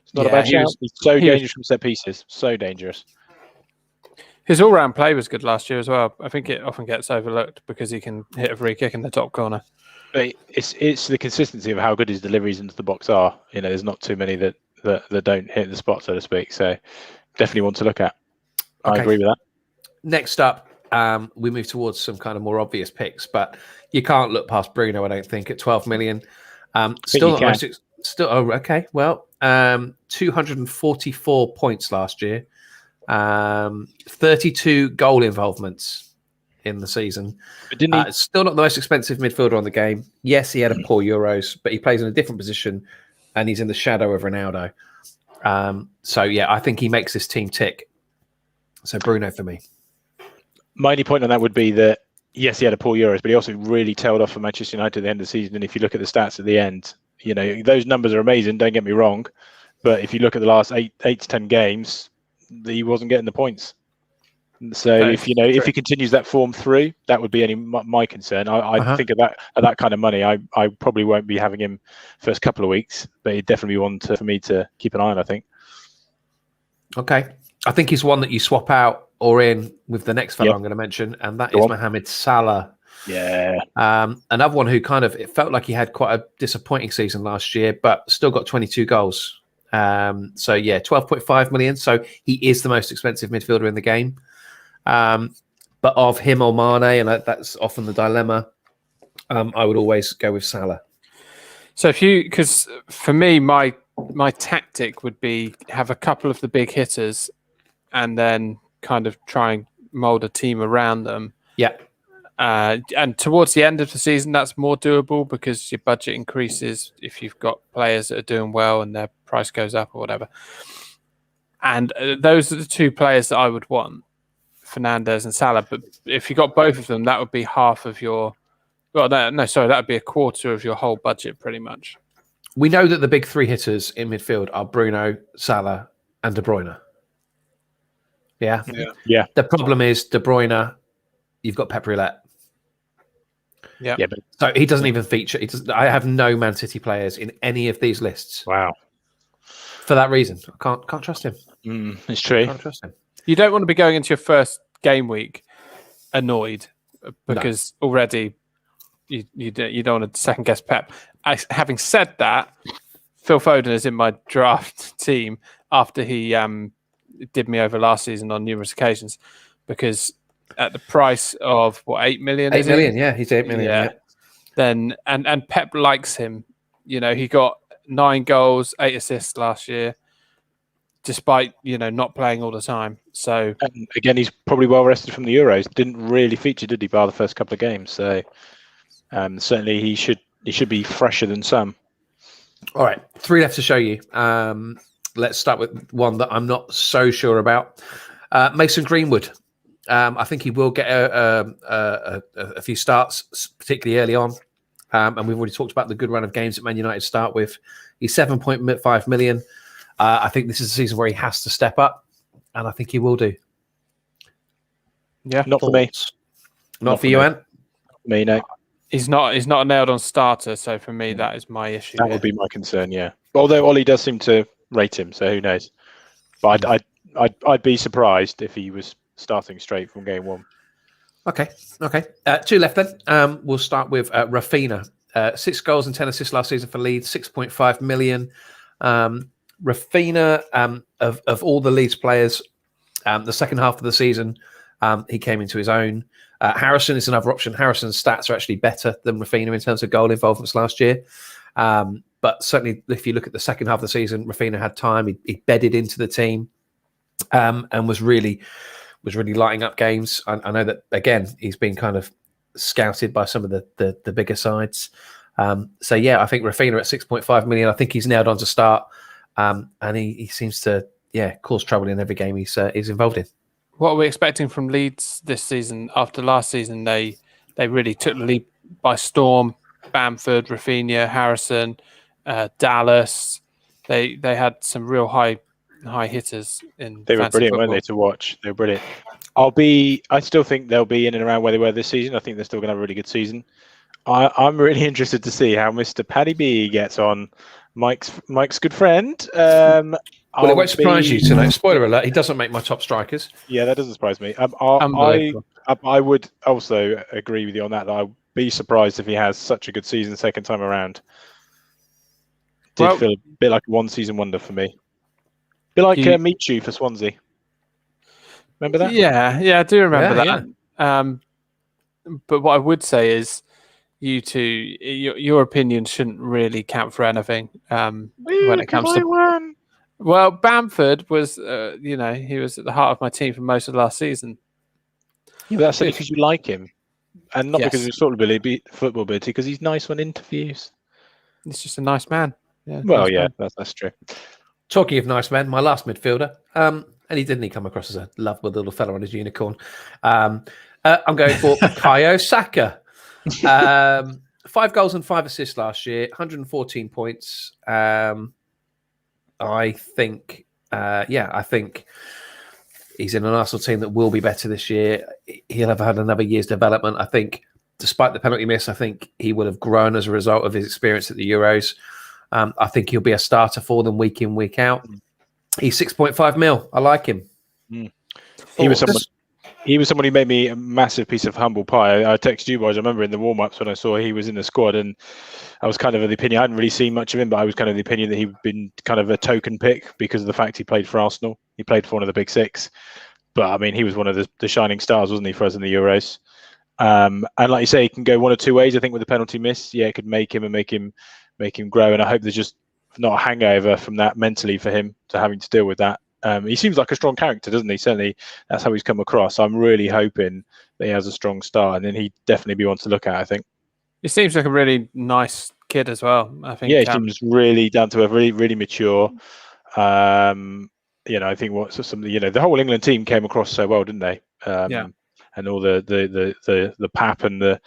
It's not a bad shout. He's so dangerous from set pieces. So dangerous. His all-round play was good last year as well. I think it often gets overlooked because he can hit a free kick in the top corner. But it's the consistency of how good his deliveries into the box are. There's not too many that don't hit the spot, so to speak. So, definitely one to look at. I agree with that. Next up, we move towards some kind of more obvious picks, but you can't look past Bruno, I don't think, at 12 million. Still, okay. Well, 244 points last year, 32 goal involvements in the season. But didn't he? Still not the most expensive midfielder on the game. Yes, he had a poor Euros, but he plays in a different position, and he's in the shadow of Ronaldo. So yeah, I think he makes this team tick. So Bruno for me. My only point on that would be that, yes, he had a poor Euros, but he also really tailed off for Manchester United at the end of the season. And if you look at the stats at the end, those numbers are amazing, don't get me wrong. But if you look at the last 8 to 10 games, he wasn't getting the points. So if he continues that form through, that would be my concern. I think at that kind of money, I probably won't be having him first couple of weeks, but he'd definitely be one for me to keep an eye on, I think. Okay. I think he's one that you swap out or in with the next fellow I'm going to mention, and that is Mohamed Salah. Yeah. Another one who it felt like he had quite a disappointing season last year, but still got 22 goals. 12.5 million. So he is the most expensive midfielder in the game. But of him or Mane, and that's often the dilemma, I would always go with Salah. So because for me, my tactic would be have a couple of the big hitters and then kind of try and mold a team around them. Yeah. And towards the end of the season, that's more doable because your budget increases if you've got players that are doing well and their price goes up or whatever. And those are the two players that I would want, Fernandes and Salah. But if you got both of them, that would be half of your... Well, that would be a quarter of your whole budget pretty much. We know that the big three hitters in midfield are Bruno, Salah and De Bruyne. Yeah? Yeah. The problem is De Bruyne, you've got Pep Roulette. Yeah. So he doesn't even feature. I have no Man City players in any of these lists. Wow. For that reason, I can't trust him. It's true. Can't trust him. You don't want to be going into your first game week annoyed because already you don't want to second guess Pep. Having said that, Phil Foden is in my draft team after he did me over last season on numerous occasions because at the price of what 8 million? 8 million, yeah, he's 8 million. Yeah. Then and Pep likes him. He got 9 goals, 8 assists last year, despite not playing all the time. So and again, he's probably well rested from the Euros. Didn't really feature, did he, bar the first couple of games? So certainly he should be fresher than some. All right, 3 left to show you. Let's start with one that I'm not so sure about. Mason Greenwood. I think he will get a few starts, particularly early on. And we've already talked about the good run of games that Man United start with. He's 7.5 million. I think this is a season where he has to step up, and I think he will do. Yeah, not for me. Not for you, Ant? Not for me, no. He's not a nailed on starter, so for me that is my issue. That would be my concern, yeah. Although Ollie does seem to rate him, so who knows? But I'd be surprised if he was starting straight from game one. Okay. 2 left then. We'll start with Rafinha. 6 goals and 10 assists last season for Leeds, 6.5 million. Rafinha, of all the Leeds players, the second half of the season, he came into his own. Harrison is another option. Harrison's stats are actually better than Rafinha in terms of goal involvements last year. But certainly, if you look at the second half of the season, Rafinha had time. He bedded into the team and was really lighting up games. I know that, again, he's been kind of scouted by some of the bigger sides. I think Rafinha at 6.5 million, I think he's nailed on to start. And he seems to, cause trouble in every game he's involved in. What are we expecting from Leeds this season? After last season, they really took the lead by storm. Bamford, Rafinha, Harrison, Dallas. They had some real high hitters in. They were brilliant, weren't they, to watch? They were brilliant. I still think they'll be in and around where they were this season. I think they're still going to have a really good season. I'm really interested to see how Mr. Paddy B gets on. Mike's good friend. Well, it won't surprise you to know. Spoiler alert: he doesn't make my top strikers. Yeah, that doesn't surprise me. I would also agree with you on that. That I'd be surprised if he has such a good season second time around. Did feel a bit like a one-season wonder for me. A bit like Michu for Swansea. Remember that? Yeah, I do remember that. Yeah. But what I would say is, you two, your opinion shouldn't really count for anything when it comes to. Well, Bamford was, he was at the heart of my team for most of last season. Yeah, but that's only because you like him, and not because of his football ability, because he's nice on interviews. He's just a nice man. Yeah. Well, nice man. That's true. Talking of nice men, my last midfielder, and he come across as a lovely little fella on his unicorn. I'm going for Kayo Saka. 5 goals and 5 assists last year, 114 points. I think He's in an Arsenal team that will be better this year. He'll have had another year's development. I think, despite the penalty miss, I think he would have grown as a result of his experience at the Euros. I think he'll be a starter for them week in, week out. He's 6.5 mil. I like him. He was someone who made me a massive piece of humble pie. I texted you boys. I remember in the warm-ups when I saw he was in the squad, and I was kind of the opinion. I hadn't really seen much of him, but I was kind of the opinion that he'd been kind of a token pick because of the fact he played for Arsenal. He played for one of the big six, but I mean, he was one of the shining stars, wasn't he, for us in the Euros? And like you say, he can go one or two ways. I think with the penalty miss, yeah, it could make him grow. And I hope there's just not a hangover from that mentally for him to having to deal with that. He seems like a strong character, doesn't he? Certainly, that's how he's come across. I'm really hoping that he has a strong start, and then he'd definitely be one to look at, I think. He seems like a really nice kid as well. I think. Yeah, he seems really down to earth, really, really mature. I think the whole England team came across so well, didn't they? And all the pap and the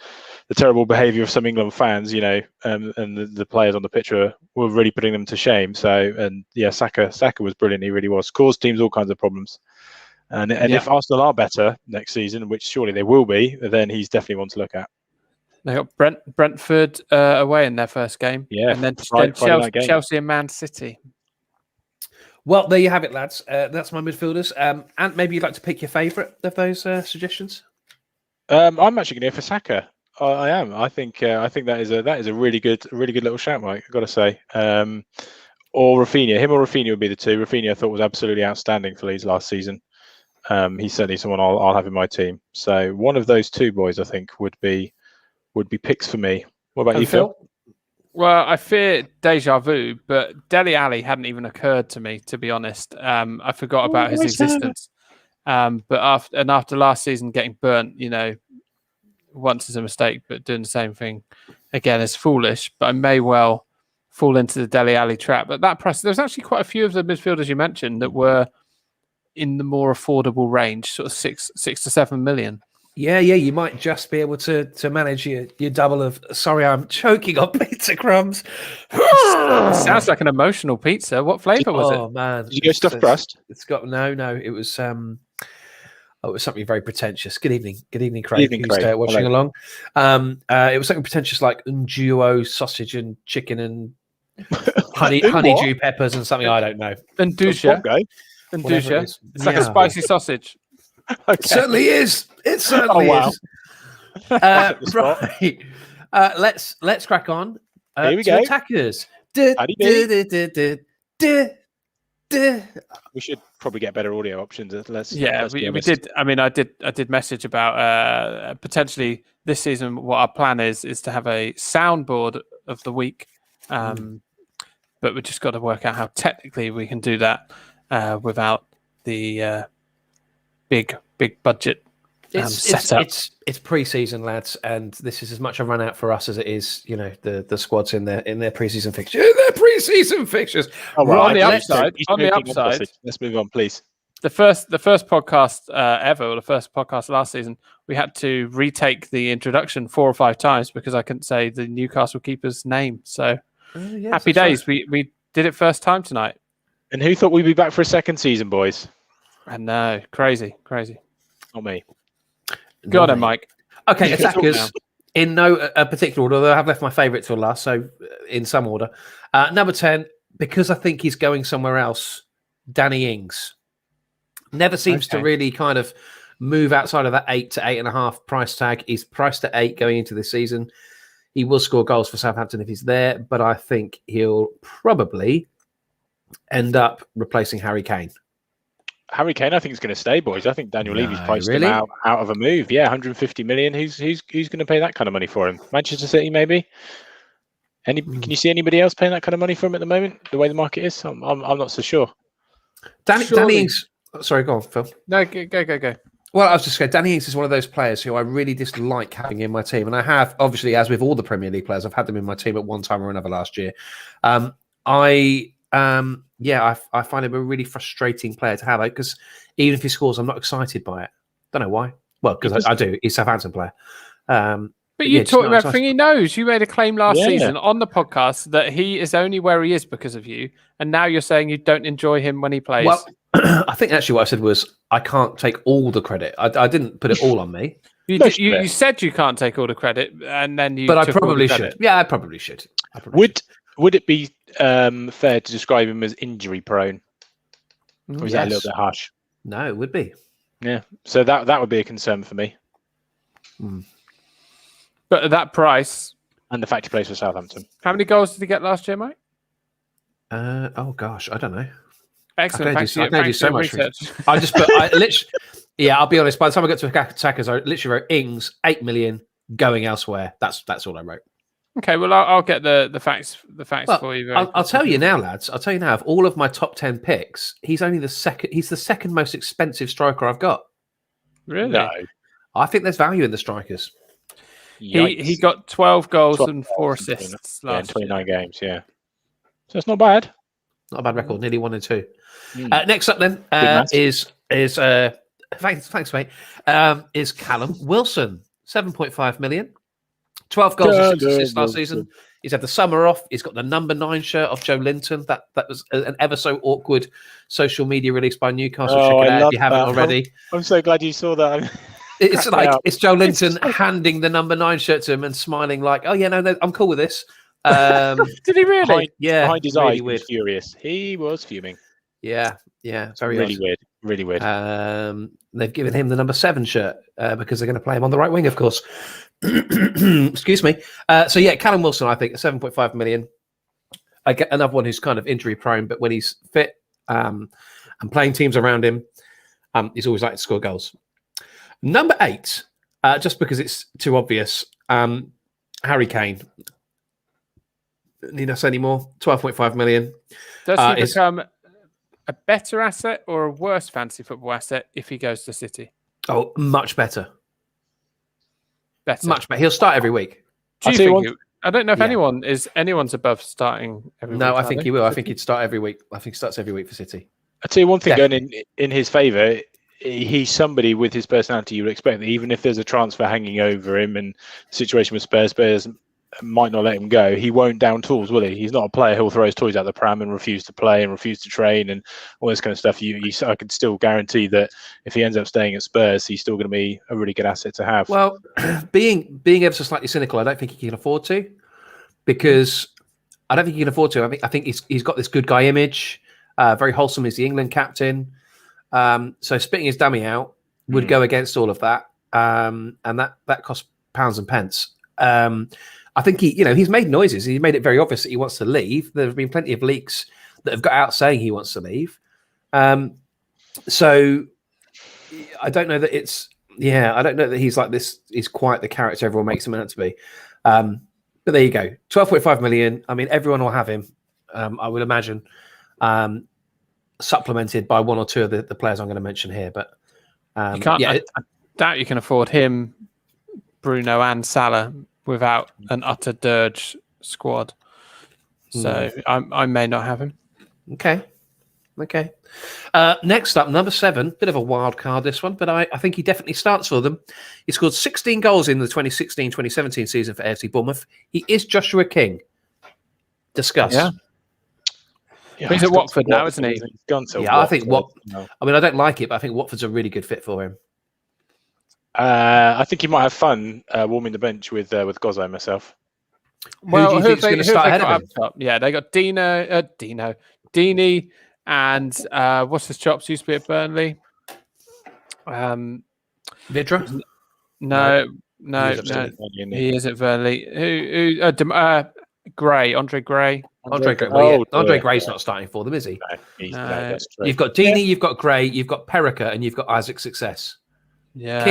terrible behaviour of some England fans, and the players on the pitch were really putting them to shame. So, and yeah, Saka was brilliant. He really was. Caused teams all kinds of problems. And if Arsenal are better next season, which surely they will be, then he's definitely one to look at. They got Brentford away in their first game. Yeah, and then Chelsea and Man City. Well, there you have it, lads. That's my midfielders. And maybe you'd like to pick your favourite of those suggestions. I'm actually going to go for Saka. I am. I think that is a really good little shout, Mike. I've got to say. Or Rafinha. Him or Rafinha would be the two. Rafinha I thought was absolutely outstanding for Leeds last season. He's certainly someone I'll have in my team. So one of those two boys, I think, would be picks for me. What about you, Phil? Well, I fear deja vu, but Dele Alli hadn't even occurred to me, to be honest. I forgot about his existence. But after last season getting burnt, once is a mistake, but doing the same thing again is foolish. But I may well fall into the Dele Alli trap. But that price, there's actually quite a few of the midfielders you mentioned that were in the more affordable range, sort of 6 to 7 million. Yeah, you might just be able to manage your double of. Sorry, I'm choking on pizza crumbs. Sounds like an emotional pizza. What flavour was it? Oh man, did you go stuffed crust? It's got no. It was it was something very pretentious. Good evening, Craig. Who's watching along? It was something pretentious like duo sausage and chicken and honeydew peppers and something I don't know. Andouja. It's like a spicy sausage. Okay. It certainly is. It certainly is. Right. Let's crack on. Here we go. Attackers. We should probably get better audio options. We did. I mean, I did message about potentially this season. What our plan is to have a soundboard of the week, but we just got to work out how technically we can do that without the big budget setup. It's pre-season, lads, and this is as much a run out for us as it is, the squads in their pre-season fixtures. Oh, well, on the upside, let's move on, please. The first podcast ever, or the first podcast last season, we had to retake the introduction 4 or 5 times because I couldn't say the Newcastle keeper's name. So happy days. Right. We did it first time tonight. And who thought we'd be back for a second season, boys? I know, crazy. Not me. Go on, Mike. Okay, attackers in no particular order. Although I have left my favourite till last, so in some order. Number 10, because I think he's going somewhere else. Danny Ings never seems to really kind of move outside of that 8 to 8.5 price tag. He's priced at 8 going into this season. He will score goals for Southampton if he's there, but I think he'll probably end up replacing Harry Kane. Harry Kane, I think, is going to stay, boys. I think Daniel Levy's priced him out of a move. Yeah, 150 million. Who's going to pay that kind of money for him? Manchester City, maybe. Can you see anybody else paying that kind of money for him at the moment? The way the market is, I'm not so sure. Danny Ings. Sorry, go on, Phil. No, go. Well, I was just going. Danny Ings is one of those players who I really dislike having in my team, and I have, obviously, as with all the Premier League players, I've had them in my team at one time or another last year. I find him a really frustrating player to have because even if he scores, I'm not excited by it. Don't know why. Well, because I do. He's a Southampton player. But you talk about everything he knows. You made a claim last season on the podcast that he is only where he is because of you, and now you're saying you don't enjoy him when he plays. Well, I think actually what I said was I can't take all the credit. I didn't put it all on me, You said you can't take all the credit, and then you. but I took all the probably credit. should. Yeah, I probably should. Would it be fair to describe him as injury prone? Or is that a little bit harsh? No, it would be. Yeah. So that would be a concern for me. But at that price, and the fact he plays for Southampton. How many goals did he get last year, mate? Oh gosh, I don't know. Excellent. I can do so much research. I just put, I'll be honest. By the time I got to attackers, I literally wrote Ings 8 million going elsewhere. That's all I wrote. Okay, well, I'll get the facts for you. I'll tell you now, lads. I'll tell you now. Of all of my top 10 picks, he's only the second. He's the second most expensive striker I've got. Really? No. I think there's value in the strikers. He got 12 goals and 4 assists last 29 games. Yeah, so it's not bad. Not a bad record. Nearly 1 and 2. Next up then is thanks mate. Is Callum Wilson, 7.5 million. 12 goals and 6 assists last season. He's had the summer off. He's got the number 9 shirt of Joe Linton. That was an ever so awkward social media release by Newcastle. Check it out if you haven't already. I'm so glad you saw that. It's like it's Joe Linton handing the number 9 shirt to him and smiling like, "Oh yeah, no, I'm cool with this." Did he really? Behind his really eyes, he weird. was furious. He was fuming. Yeah, very Really odd. weird. Really weird. They've given him the number 7 shirt because they're going to play him on the right wing, of course. Excuse me. So yeah, Callum Wilson, I think 7.5 million. I get another one who's kind of injury prone, but when he's fit and playing teams around him, he's always like to score goals. Number 8, just because it's too obvious, Harry Kane. Need I say any more? 12.5 million. Does he become a better asset or a worse fantasy football asset if he goes to City? Oh, much better. Better. Much better. He'll start every week. Do you think I don't know if anyone's above starting every week. No, I think he will. I think he'd start every week. I think he starts every week for City. I'll tell you one thing going in his favour. He's somebody with his personality you would expect that even if there's a transfer hanging over him and the situation with Spurs might not let him go, he won't down tools, will he? He's not a player who'll throw his toys out the pram and refuse to play and refuse to train and all this kind of stuff. I can still guarantee that if he ends up staying at Spurs, he's still going to be a really good asset to have. Well, being ever so slightly cynical, I don't think he can afford to, because I don't think he can afford to. I think he's got this good guy image, very wholesome. He's the England captain. So spitting his dummy out would go against all of that, and that costs pounds and pence. I think he's made noises. He made it very obvious that he wants to leave. There have been plenty of leaks that have got out saying he wants to leave. So I don't know that I don't know that he's like this. He's quite the character everyone makes him out to be. But there you go. 12.5 million. I mean, everyone will have him. I would imagine. Supplemented by 1 or 2 of the players I'm going to mention here, but you can't. I doubt you can afford him, Bruno, and Salah without an utter dirge squad. So I may not have him. Okay. Next up, number 7, bit of a wild card this one, but I think he definitely starts for them. He scored 16 goals in the 2016-2017 season for AFC Bournemouth. He is Joshua King. Discuss. Yeah. He's at Watford now, isn't he? He's gone to I think I mean, I don't like it, but I think Watford's a really good fit for him. I think he might have fun warming the bench with Gozzo myself. Well, who do you think is going to start ahead of him? Top? Yeah, they got Dini, and what's his chops? Used to be at Burnley. Vidra? No. He is at Burnley. Who? Gray, Andre Gray. Andre Gray's not starting for them, is he? No, you've got Dini, you've got Gray, you've got Perica, and you've got Isaac Success. Yeah,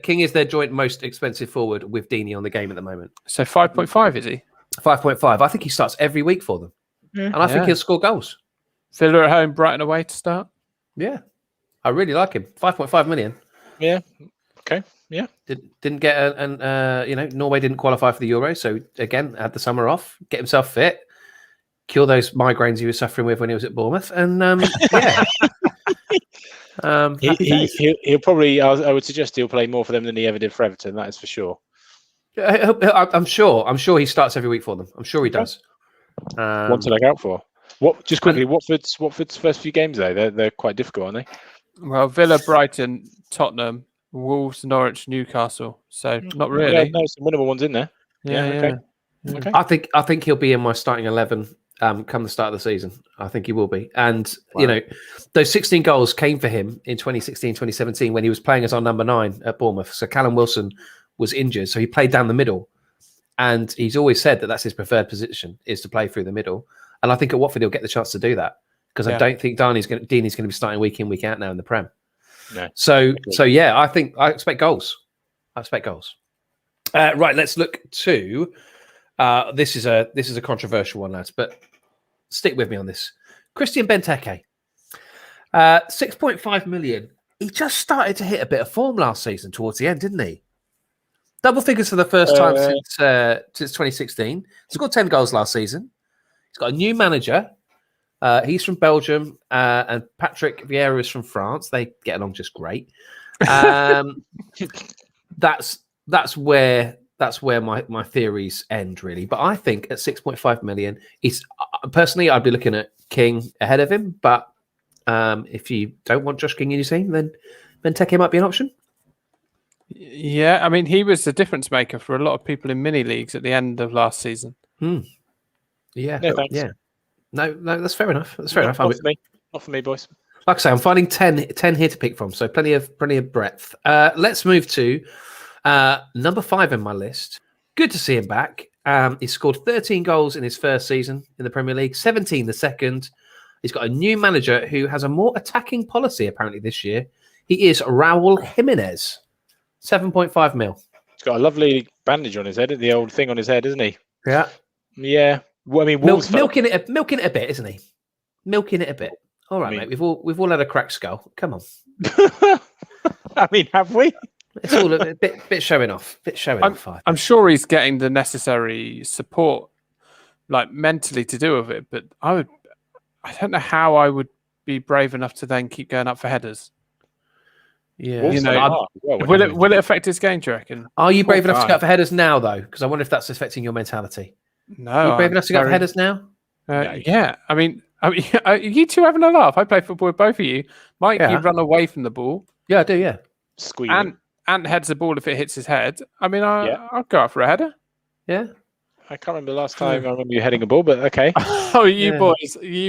King is their joint most expensive forward with Dini on the game at the moment. So 5.5 is he? 5.5. I think he starts every week for them, and I think he'll score goals. Villa at home, Brighton away to start. Yeah, I really like him. 5.5 million. Yeah. Okay. Yeah. Didn't get Norway didn't qualify for the Euros, so again had the summer off, get himself fit, cure those migraines he was suffering with when he was at Bournemouth, and he'll probably. I would suggest he'll play more for them than he ever did for Everton. That is for sure. I'm sure he starts every week for them. I'm sure he does. One to look out for. Just quickly, Watford's first few games though, they're quite difficult, aren't they? Well, Villa, Brighton, Tottenham, Wolves, Norwich, Newcastle. So not really. Yeah, no, some winnable ones in there. Yeah, okay. yeah. Okay. I think he'll be in my starting 11 come the start of the season. I think he will be. And, those 16 goals came for him in 2016, 2017 when he was playing as our number 9 at Bournemouth. So Callum Wilson was injured. So he played down the middle. And he's always said that that's his preferred position, is to play through the middle. And I think at Watford he'll get the chance to do that because I don't think Deeney's going to be starting week in, week out now in the Prem. No. So yeah, I expect goals. Right, let's look to this is a controversial one, lads, but stick with me on this. Christian Benteke, 6.5 million. He just started to hit a bit of form last season towards the end, didn't he? Double figures for the first time since 2016. He's got 10 goals last season. He's got a new manager. He's from Belgium, and Patrick Vieira is from France. They get along just great. That's where my theories end, really. But I think at 6.5 million, personally, I'd be looking at King ahead of him. But if you don't want Josh King in your team, then Benteke might be an option. Yeah, I mean, he was the difference maker for a lot of people in mini leagues at the end of last season. Yeah, no, thanks. yeah. No, that's fair enough. That's fair enough. Not for me, boys. Like I say, I'm finding 10 here to pick from, so plenty of breadth. Let's move to number 5 in my list. Good to see him back. He scored 13 goals in his first season in the Premier League, 17 the second. He's got a new manager who has a more attacking policy apparently this year. He is Raul Jimenez, 7.5 mil. He's got a lovely bandage on his head, the old thing on his head, isn't he? Yeah. Yeah. Well, I mean, milking it a bit, isn't he? Milking it a bit. All right, mate. We've all had a cracked skull. Come on. I mean, have we? It's all a bit showing off. I'm sure he's getting the necessary support, like mentally, to do with it. But I don't know how I would be brave enough to then keep going up for headers. Yeah, will it affect his game? Do you reckon? Are you brave enough to go up for headers now, though? Because I wonder if that's affecting your mentality. No, are you brave enough to go up for headers now? Yeah, I mean, are you two having a laugh? I play football with both of you. Mike, you run away from the ball. Yeah, I do. Yeah, and heads the ball if it hits his head. I mean, I'll go up for a header. Yeah. I can't remember the last time I remember you heading a ball, but okay. Oh, you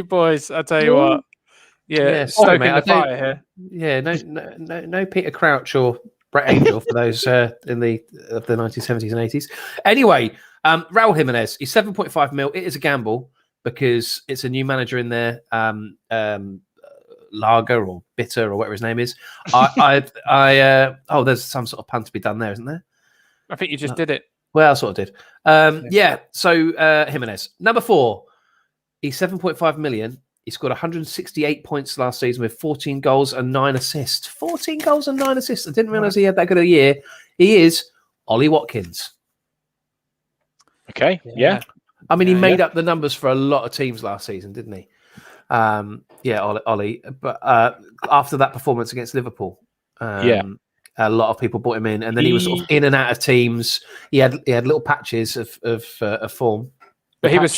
boys! I tell you what. Yeah, stoking the fire here. Yeah, no Peter Crouch or Brett Angel for those in the 1970s and 80s. Anyway, Raul Jimenez, he's 7.5 mil. It is a gamble because it's a new manager in there, Lager or Bitter or whatever his name is. There's some sort of pun to be done there, isn't there? I think you just did it. Well, I sort of did. So Jimenez, number 4, he's 7.5 million. He scored 168 points last season with 14 goals and 9 assists. 14 goals and 9 assists. I didn't realise he had that good a year. He is Ollie Watkins. Okay, yeah. I mean, he made up the numbers for a lot of teams last season, didn't he? Ollie. But after that performance against Liverpool, a lot of people brought him in, and then he was sort of in and out of teams. He had little patches of form. But he was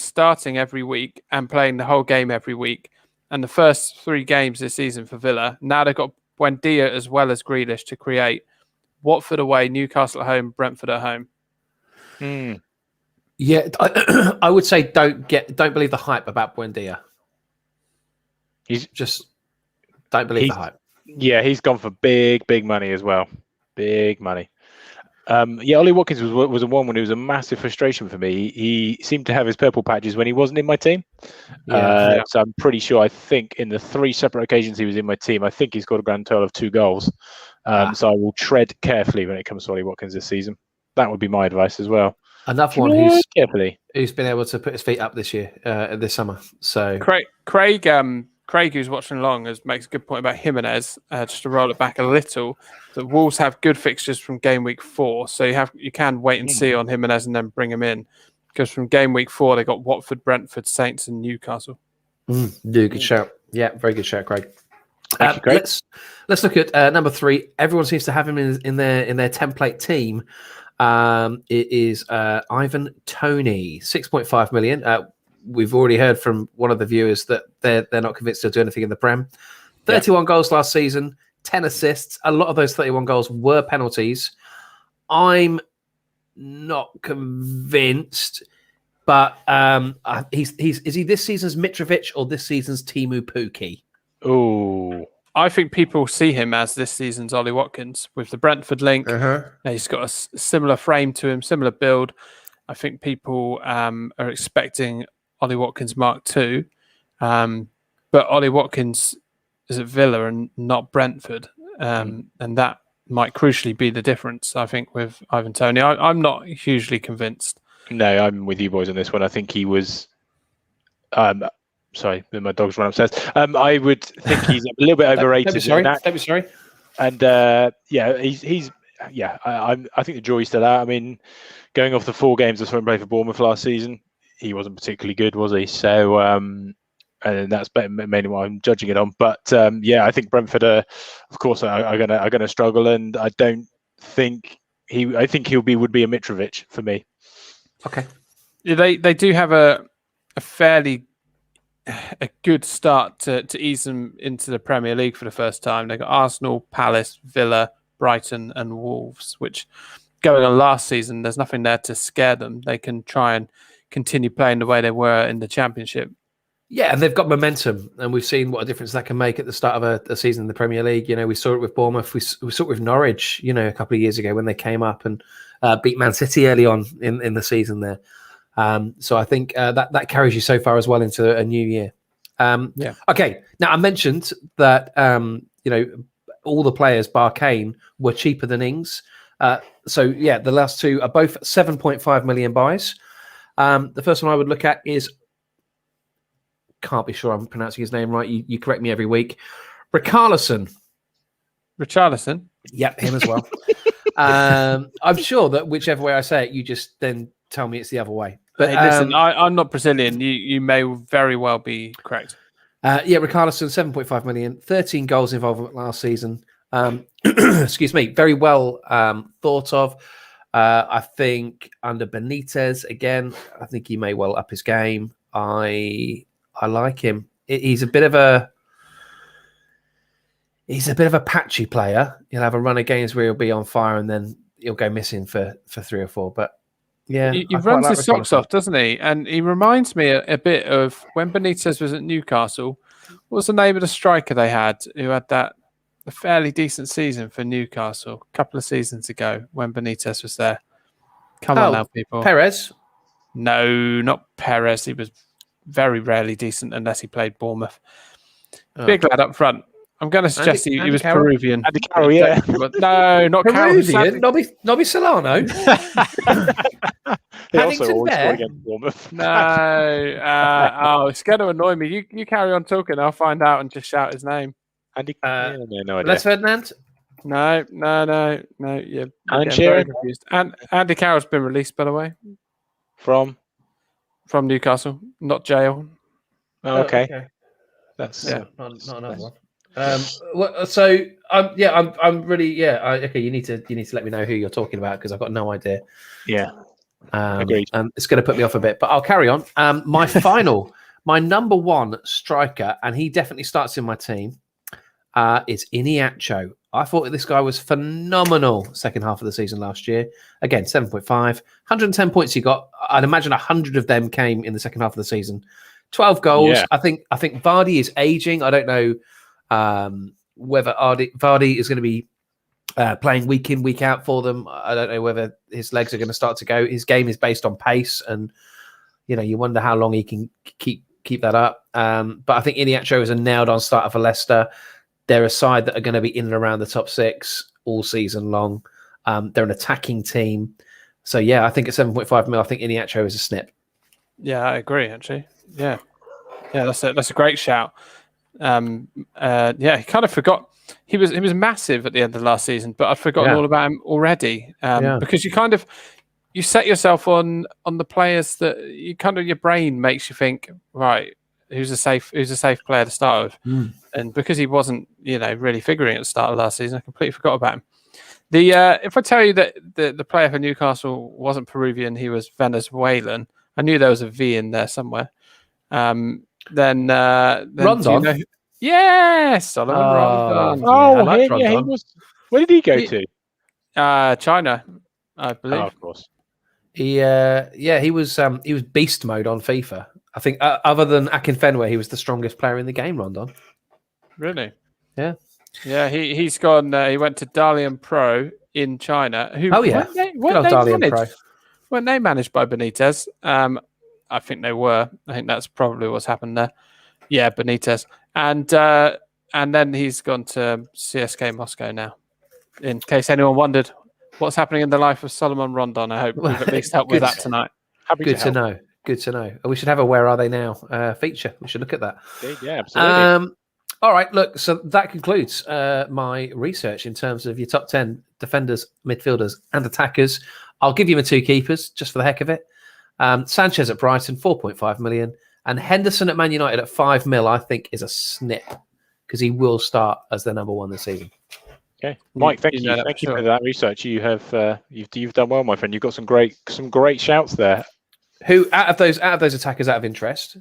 starting every week and playing the whole game every week. And the first 3 games this season for Villa, now they've got Buendia as well as Grealish to create. Watford away, Newcastle at home, Brentford at home. Yeah, I would say don't believe the hype about Buendia. Don't believe the hype. Yeah, he's gone for big money as well. Big money. Ollie Watkins was a one when he was a massive frustration for me. He seemed to have his purple patches when he wasn't in my team. So I'm pretty sure, I think in the 3 separate occasions he was in my team, I think he's got a grand total of 2 goals. So I will tread carefully when it comes to Ollie Watkins this season. That would be my advice as well. Another one who's been able to put his feet up this year, this summer. So Craig, who's watching along, makes a good point about Jimenez. Just to roll it back a little, the Wolves have good fixtures from game week 4, so you can wait and see on Jimenez and then bring him in, because from game week 4 they got Watford, Brentford, Saints, and Newcastle. Good shout. Yeah, very good shout, Craig. Thank you, Craig. Let's look at number 3. Everyone seems to have him in their template team. It is Ivan Toney, 6.5 million. we've already heard from one of the viewers that they're not convinced to do anything in the Prem. 31 goals last season, 10 assists. A lot of those 31 goals were penalties. I'm not convinced, but is he this season's Mitrovic or this season's Timu Pukki? Oh, I think people see him as this season's Ollie Watkins with the Brentford link. He's got a similar frame to him, similar build. I think people are expecting Ollie Watkins Mark II, but Ollie Watkins is at Villa and not Brentford, and that might crucially be the difference, I think, with Ivan Toney. I'm not hugely convinced. No, I'm with you boys on this one. I think he was... sorry, my dog's run upstairs. I would think he's a little bit overrated. Don't be sorry. And he's I think the jury's still out. I mean, going off the 4 games I saw him play for Bournemouth last season, he wasn't particularly good, was he? So, and that's mainly what I'm judging it on. But I think Brentford are going to struggle, and I don't think I think would be a Mitrovic for me. Okay. Yeah, they do have a fairly good start to ease them into the Premier League for the first time. They've got Arsenal, Palace, Villa, Brighton and Wolves, which going on last season, there's nothing there to scare them. They can try and continue playing the way they were in the Championship. Yeah, and they've got momentum, and we've seen what a difference that can make at the start of a season in the Premier League. You know, we saw it with Bournemouth, we saw it with Norwich, you know, a couple of years ago when they came up and beat Man City early on in the season there. So I think that carries you so far as well into a new year. Okay, now I mentioned that all the players bar Kane were cheaper than Ings. The last two are both 7.5 million buys. The first one I would look at is, can't be sure I'm pronouncing his name right. You correct me every week. Richarlison. Yeah, him as well. I'm sure that whichever way I say it, you just then tell me it's the other way. But hey, listen, I'm not Brazilian. You may very well be correct. Richarlison, 7.5 million, 13 goals involvement last season. Excuse me, very well thought of. I think under Benitez, again, I think he may well up his game. I like him. He's a bit of a patchy player. He'll have a run of games where he'll be on fire and then he'll go missing for 3 or 4. But yeah, he runs his socks off, doesn't he? And he reminds me a bit of when Benitez was at Newcastle. What was the name of the striker they had who had a fairly decent season for Newcastle a couple of seasons ago when Benitez was there? Come on now, people. Perez? No, not Perez. He was very rarely decent unless he played Bournemouth. Big lad up front. I'm going to suggest he was Carroll? Peruvian. Andy Carroll, yeah. No, not Peruvian? Carroll. Nobby Solano? He also Paddington always Bear? scored against Bournemouth. No. It's going to annoy me. You carry on talking. I'll find out and just shout his name. Andy, no idea. Les Ferdinand? No. Yeah, Alan Shearer? And Andy Carroll's been released, by the way, From Newcastle, not jail. Oh, okay. That's not another one. I'm really okay. You need to let me know who you're talking about because I've got no idea. Yeah, agreed. And it's going to put me off a bit, but I'll carry on. My number one striker, and he definitely starts in my team, is Iniacho. I thought this guy was phenomenal second half of the season last year. Again, 7.5, 110 points he got. I'd imagine 100 of them came in the second half of the season. 12 goals. Yeah. I think Vardy is aging. I don't know whether Vardy is going to be playing week in, week out for them. I don't know whether his legs are going to start to go. His game is based on pace, and you wonder how long he can keep that up. But I think Iniacho is a nailed-on starter for Leicester. They're a side that are going to be in and around the top 6 all season long. They're an attacking team. So, yeah, I think at 7.5 mil, I think Iniacho is a snip. Yeah, I agree, actually. Yeah, that's a great shout. He kind of forgot. He was massive at the end of last season, but I'd forgotten all about him already. Because you set yourself on the players that your brain makes you think, right, who's a safe player to start with. And because he wasn't, really figuring at the start of last season, I completely forgot about him. If I tell you that the player for Newcastle wasn't Peruvian, he was Venezuelan. I knew there was a V in there somewhere. Then do Rondon? you know yes, Solomon Rondon. I Oh, liked he Rondon. was. Where did he go He- to? China, I believe. Oh, of course. He was beast mode on FIFA. I think other than Akinfenwa, he was the strongest player in the game. Rondon. Really? Yeah. Yeah, he's gone. He went to Dalian Pro in China. Who? Oh yeah. Good old Dalian Pro. Weren't they managed by Benitez? I think they were. I think that's probably what's happened there. Yeah, Benitez, and then he's gone to CSK Moscow now. In case anyone wondered what's happening in the life of Solomon Rondon, I hope we've at least helped with that tonight. Happy Good to to help. know. Good to know. We should have a "Where Are They Now" feature. We should look at that. Indeed, yeah, absolutely. All right. Look, so that concludes my research in terms of your top 10 defenders, midfielders, and attackers. I'll give you my 2 keepers just for the heck of it. Sanchez at Brighton, 4.5 million, and Henderson at Man United at 5 mil. I think is a snip because he will start as their number 1 this season. Okay, Mike, thank You you. know that Thank for you for sure. that research. You have you've done well, my friend. You've got some great shouts there. Who out of those attackers out of interest?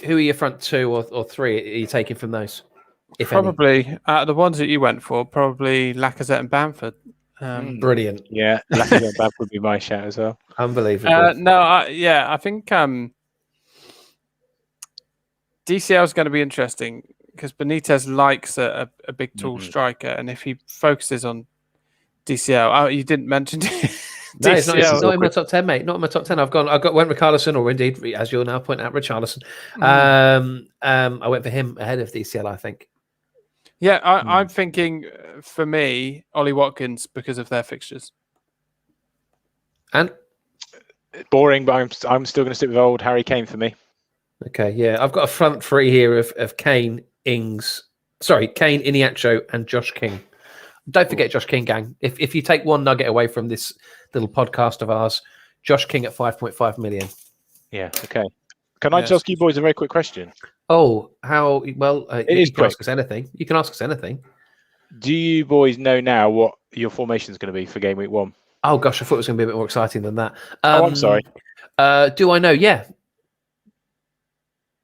Who are your front 2 or 3? Are you taking from those? If Probably out of the ones that you went for, probably Lacazette and Bamford. any? Brilliant, Yeah, Lacazette Bab would be my shout as well. unbelievable. I think DCL is going to be interesting because Benitez likes a big, tall striker, and if he focuses on DCL, you didn't mention No, it's not DCL. in my top 10, mate. Not in my top 10. I've went Richarlison, or indeed, as you'll now point out, Richarlison. I went for him ahead of DCL, I think. Yeah, I'm thinking for me, Ollie Watkins because of their fixtures. And Boring, but I'm still going to stick with old Harry Kane for me. okay, yeah, I've got a front 3 here of Kane, Iniacho, and Josh King. Don't forget Josh King, gang. If you take one nugget away from this little podcast of ours, Josh King at 5.5 million. Yeah. Okay. Can I just ask you boys a very quick question? Oh, how well? is you can quick. ask us anything. You can ask us anything. Do you boys know now what your formation is going to be for game week 1? Oh gosh, I thought it was going to be a bit more exciting than that. I'm sorry. Do I know? Yeah.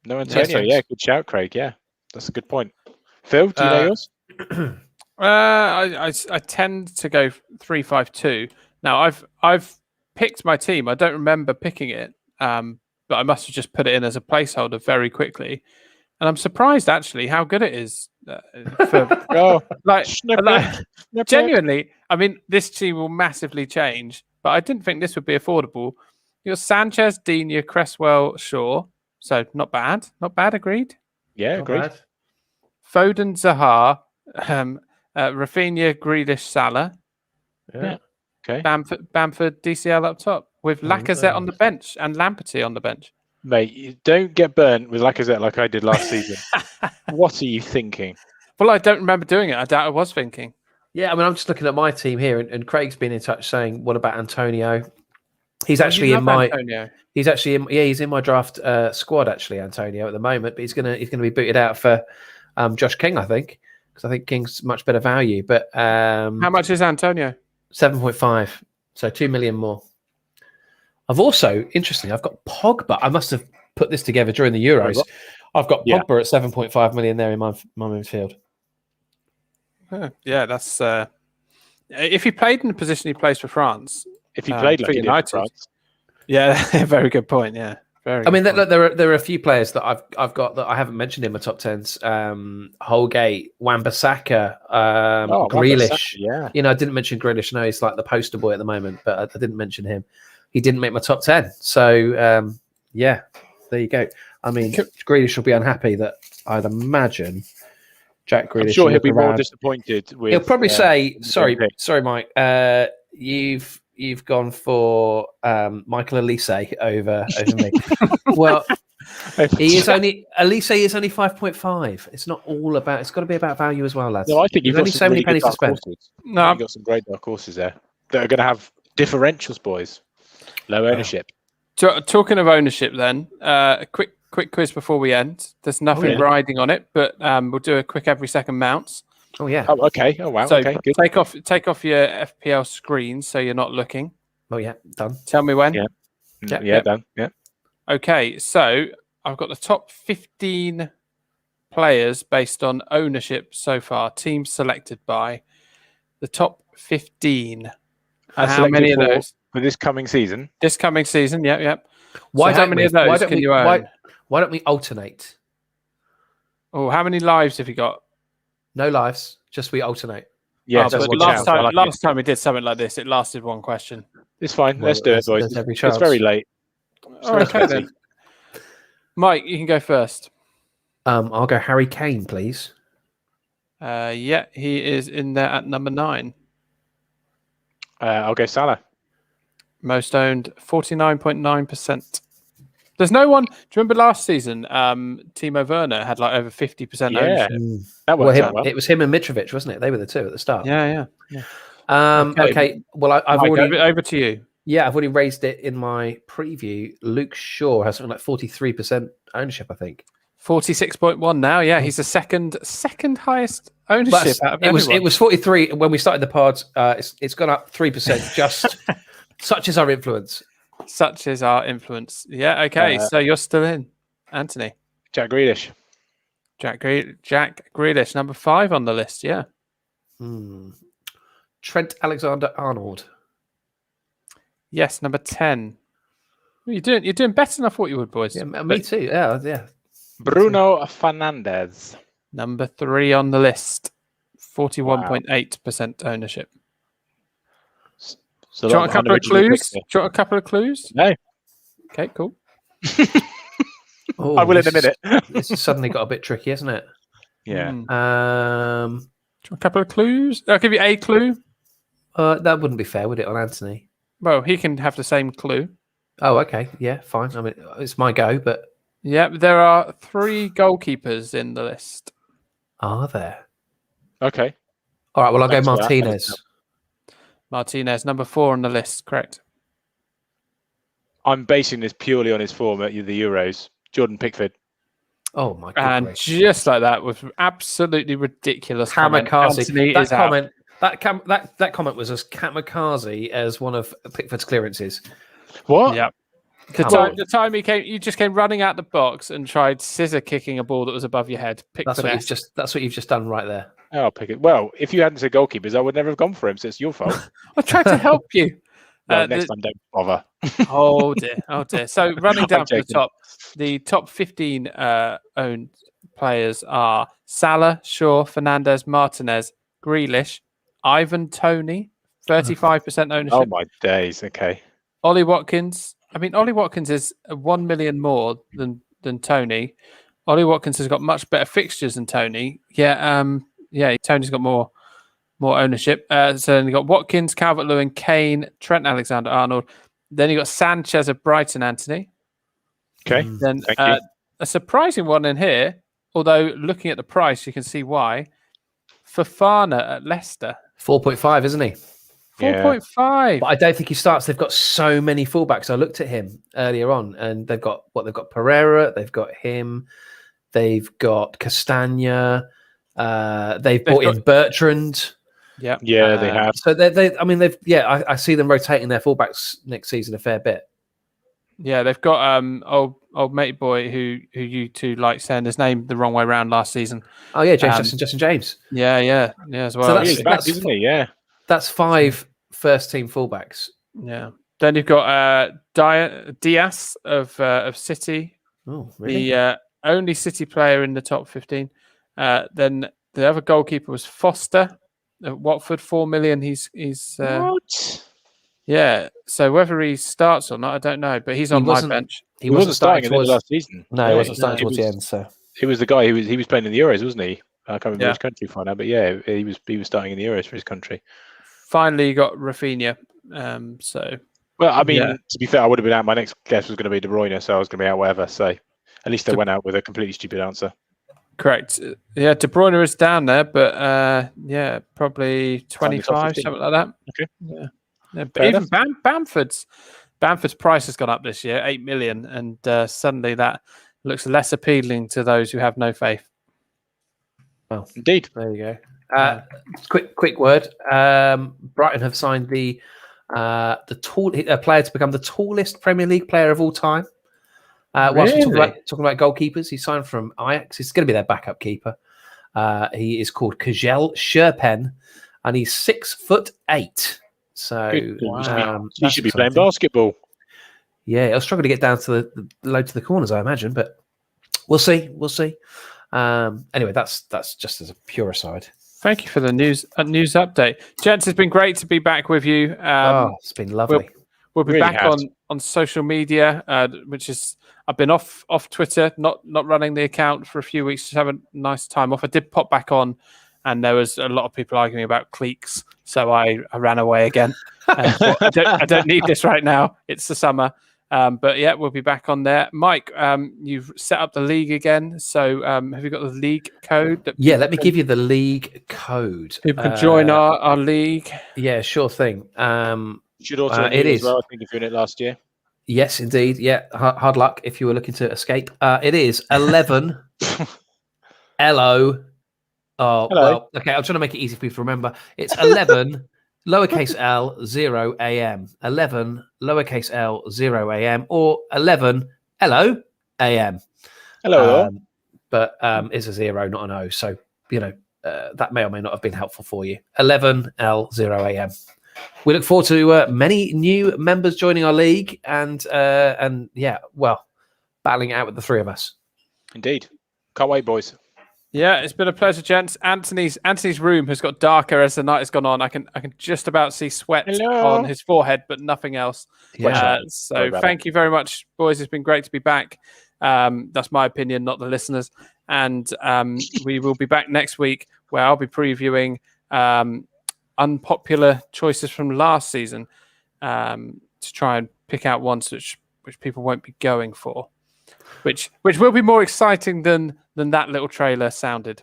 No, Antonio. Yes. Yeah, good shout, Craig. Yeah, that's a good point. Phil, do you know yours? I tend to go 3-5-2. Now I've picked my team. I don't remember picking it, but I must have just put it in as a placeholder very quickly. And I'm surprised actually how good it is. Genuinely, I mean, this team will massively change, but I didn't think this would be affordable. You got Sanchez, Digne, Cresswell, Shaw. So not bad. Not bad, agreed. Yeah, Not agreed. bad. Foden, Zaha, Rafinha, Grealish, Salah. Yeah. Okay. Bamford, DCL up top with Lacazette on the bench and Lamperty on the bench. Mate, you don't get burnt with Lacazette like I did last season. What are you thinking? Well, I don't remember doing it. I doubt I was thinking. Yeah, I mean, I'm just looking at my team here, and Craig's been in touch saying, "What about Antonio?" He's actually in my. Antonio. He's actually in. Yeah, he's in my draft squad actually, Antonio, at the moment. But he's gonna be booted out for Josh King, I think, because I think King's much better value. But how much is Antonio? 7.5, so 2 million more. I've also, interestingly, I've got Pogba. I must have put this together during the Euros. I've got Pogba at 7.5 million there in my midfield. Yeah, that's if he played in the position he plays for France. If he played like for United, France. Yeah, very good point. Yeah, very. I mean, there are a few players that I've got that I haven't mentioned in my top tens. Holgate, Wan-Bissaka, Grealish. Wan-Bissaka, yeah. You know, I didn't mention Grealish. No, he's like the poster boy at the moment, but I didn't mention him. He didn't make my top 10. So, yeah, there you go. I mean, Grealish will be unhappy that I'd imagine Jack Grealish. I'm sure he'll be more disappointed. He'll probably say, "Sorry, Mike. You've gone for Michael Elise over me." Well, Elise is only 5.5. It's not all about. It's got to be about value as well, lads. No, I think you've only got so many pennies to spend. No, you've got some great dark horses there that are going to have differentials, boys. Low ownership. Talking of ownership, then, a quick quiz before we end. There's nothing riding on it, but we'll do a quick every second mounts. Oh yeah. Oh, okay. Oh wow. So okay. Good. take off your FPL screen so you're not looking. Oh yeah. Done. Tell me when. Yeah. Done. Yeah. Okay. So I've got the top 15 players based on ownership so far. Teams selected by the top 15. How many of those? for this coming season? This coming season, yep. Why So how don't many we? of those Why don't can we? you own? Why don't we alternate? Oh, how many lives have you got? No lives, just we alternate. Yeah, Oh, that's a but good last chance. I time, like it. last time we did something like this, it lasted one question. It's fine. Well, Let's do it, boys. there's every It's very chance. late. Oh, okay then. Mike, you can go first. I'll go Harry Kane, please. Yeah, he is in there at number 9. I'll go Salah. Most owned, 49.9%. There's no one. Do you remember last season? Timo Werner had like over 50% Yeah. ownership. That worked out well. It was him and Mitrovic, wasn't it? They were the two at the start. Yeah. Okay. Well, I've Mike, already. over to you. Yeah, I've already raised it in my preview. Luke Shaw has something like 43% ownership, I think. 46.1 now. Yeah, he's the second highest ownership out of everyone. It was 43 when we started the pod. It's gone up 3%. Just such is our influence. Such is our influence. Yeah. Okay. So you're still in, Anthony. Jack Grealish. Jack Grealish, number 5 on the list. Yeah. Trent Alexander-Arnold. Yes, number 10. You're doing better than I thought you would, boys. Yeah, me too. Yeah. Bruno Fernandes. Number 3 on the list. 41.8% ownership. So Do you want a couple of clues? Do you want a couple of clues? No. Okay, cool. I will in a minute. This has suddenly got a bit tricky, hasn't it? Yeah. Do you want a couple of clues? I'll give you a clue. That wouldn't be fair, would it, on Anthony? Well, he can have the same clue. Oh, okay. Yeah, fine. I mean, it's my go, but... Yeah, there are 3 goalkeepers in the list. Are there? Okay. All right, well, I'll Thanks go for that. Martinez. Martinez, number 4 on the list, correct. I'm basing this purely on his form at the Euros. Jordan Pickford. Oh, my God. And just like that, was absolutely ridiculous. Kamikaze. That comment was as kamikaze as one of Pickford's clearances. What? Yeah. The time he came, you just came running out the box and tried scissor kicking a ball that was above your head. That's what you've just done right there. Oh, I'll pick it. Well, if you hadn't said goalkeepers, I would never have gone for him. So it's your fault. I tried to help you. Well, next time, don't bother. Oh dear. So running down to the top, the top 15 owned players are Salah, Shaw, Fernandes, Martinez, Grealish, Ivan Toney, 35% ownership. Oh my days. Okay. Ollie Watkins. I mean, Ollie Watkins is 1 million more than Tony. Ollie Watkins has got much better fixtures than Tony. Tony's got more ownership. So then you got Watkins, Calvert-Lewin, Kane, Trent Alexander-Arnold. Then you got Sanchez of Brighton, Anthony. Okay. Then a surprising one in here, although looking at the price, you can see why. Fofana at Leicester. 4.5, isn't he? 4.5. But I don't think he starts. They've got so many fullbacks. I looked at him earlier on, and they've got Pereira, they've got him, they've got Castagna, they've brought in Bertrand. Yeah, they have. So I see them rotating their fullbacks next season a fair bit. Yeah, they've got old mate boy who you two like saying his name the wrong way around last season. Oh yeah, Justin James. Yeah, as well. So He's back, isn't he? Yeah. That's 5 first team fullbacks. Yeah. Then you've got Diaz of City. Oh, really? The only City player in the top 15. Then the other goalkeeper was Foster at Watford, 4 million. He's What? Yeah. So whether he starts or not, I don't know. But he's on my bench. He wasn't starting at the end of last season. No, he wasn't starting towards the end. So it was the guy he was playing in the Euros, wasn't he? I can't remember which country for now, but yeah, he was starting in the Euros for his country. Finally, you got Rafinha. Well, I mean, to be fair, I would have been out. My next guess was going to be De Bruyne, so I was going to be out whatever. So at least I went out with a completely stupid answer. Correct. Yeah, De Bruyne is down there, but probably 25, something like that. Okay. Yeah, but even Bamford's price has gone up this year, 8 million, and suddenly that looks less appealing to those who have no faith. Well, indeed. There you go. Quick word. Brighton have signed the player to become the tallest Premier League player of all time. Whilst we're Really? talking about goalkeepers, he signed from Ajax. He's going to be their backup keeper. He is called Kjell Sherpen, and he's 6'8". So He should be playing basketball. Yeah, he'll struggle to get down to the low to the corners, I imagine, but we'll see. We'll see. Anyway, that's just as a pure aside. Thank you for the news update, gents. It's been great to be back with you. It's been lovely. We'll be Really back has. on social media, which is I've been off Twitter, not running the account for a few weeks, just have a nice time off. I did pop back on, and there was a lot of people arguing about cliques, so I ran away again. I don't need this right now. It's the summer, but yeah, we'll be back on there. Mike, you've set up the league again, so have you got the league code? Let me give you the league code. People can join our league. Yeah, sure thing. Should also it as is. well. I think if you're in it last year. Yes, indeed. Yeah, hard luck if you were looking to escape. It is 11 LO. Oh, Hello. well, okay. I'm trying to make it easy for you to remember. It's 11 lowercase l 0 a.m. 11 lowercase l 0 a.m. or 11 LO a.m. Hello. But it's a 0, not an O. So, that may or may not have been helpful for you. 11 L 0 a.m. We look forward to many new members joining our league and battling it out with the three of us. Indeed. Can't wait, boys. Yeah, it's been a pleasure, gents. Anthony's room has got darker as the night has gone on. I can just about see sweat on his forehead, but nothing else. Yeah. So thank you very much, boys. It's been great to be back. That's my opinion, not the listeners. And we will be back next week, where I'll be previewing unpopular choices from last season to try and pick out ones which people won't be going for, which will be more exciting than that little trailer sounded.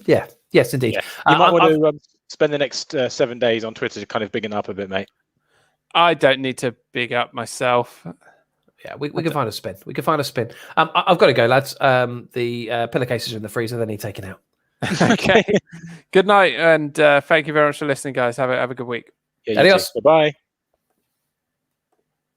Yeah. Yes, indeed. Yeah. You might want to spend the next 7 days on Twitter to kind of bigging up a bit, mate. I don't need to big up myself. Yeah, we can find a spin. I've got to go, lads. The pillowcases are in the freezer. They need taken out. Okay. Good night, and thank you very much for listening, guys. Have a good week. Yeah, Adios. Bye-bye.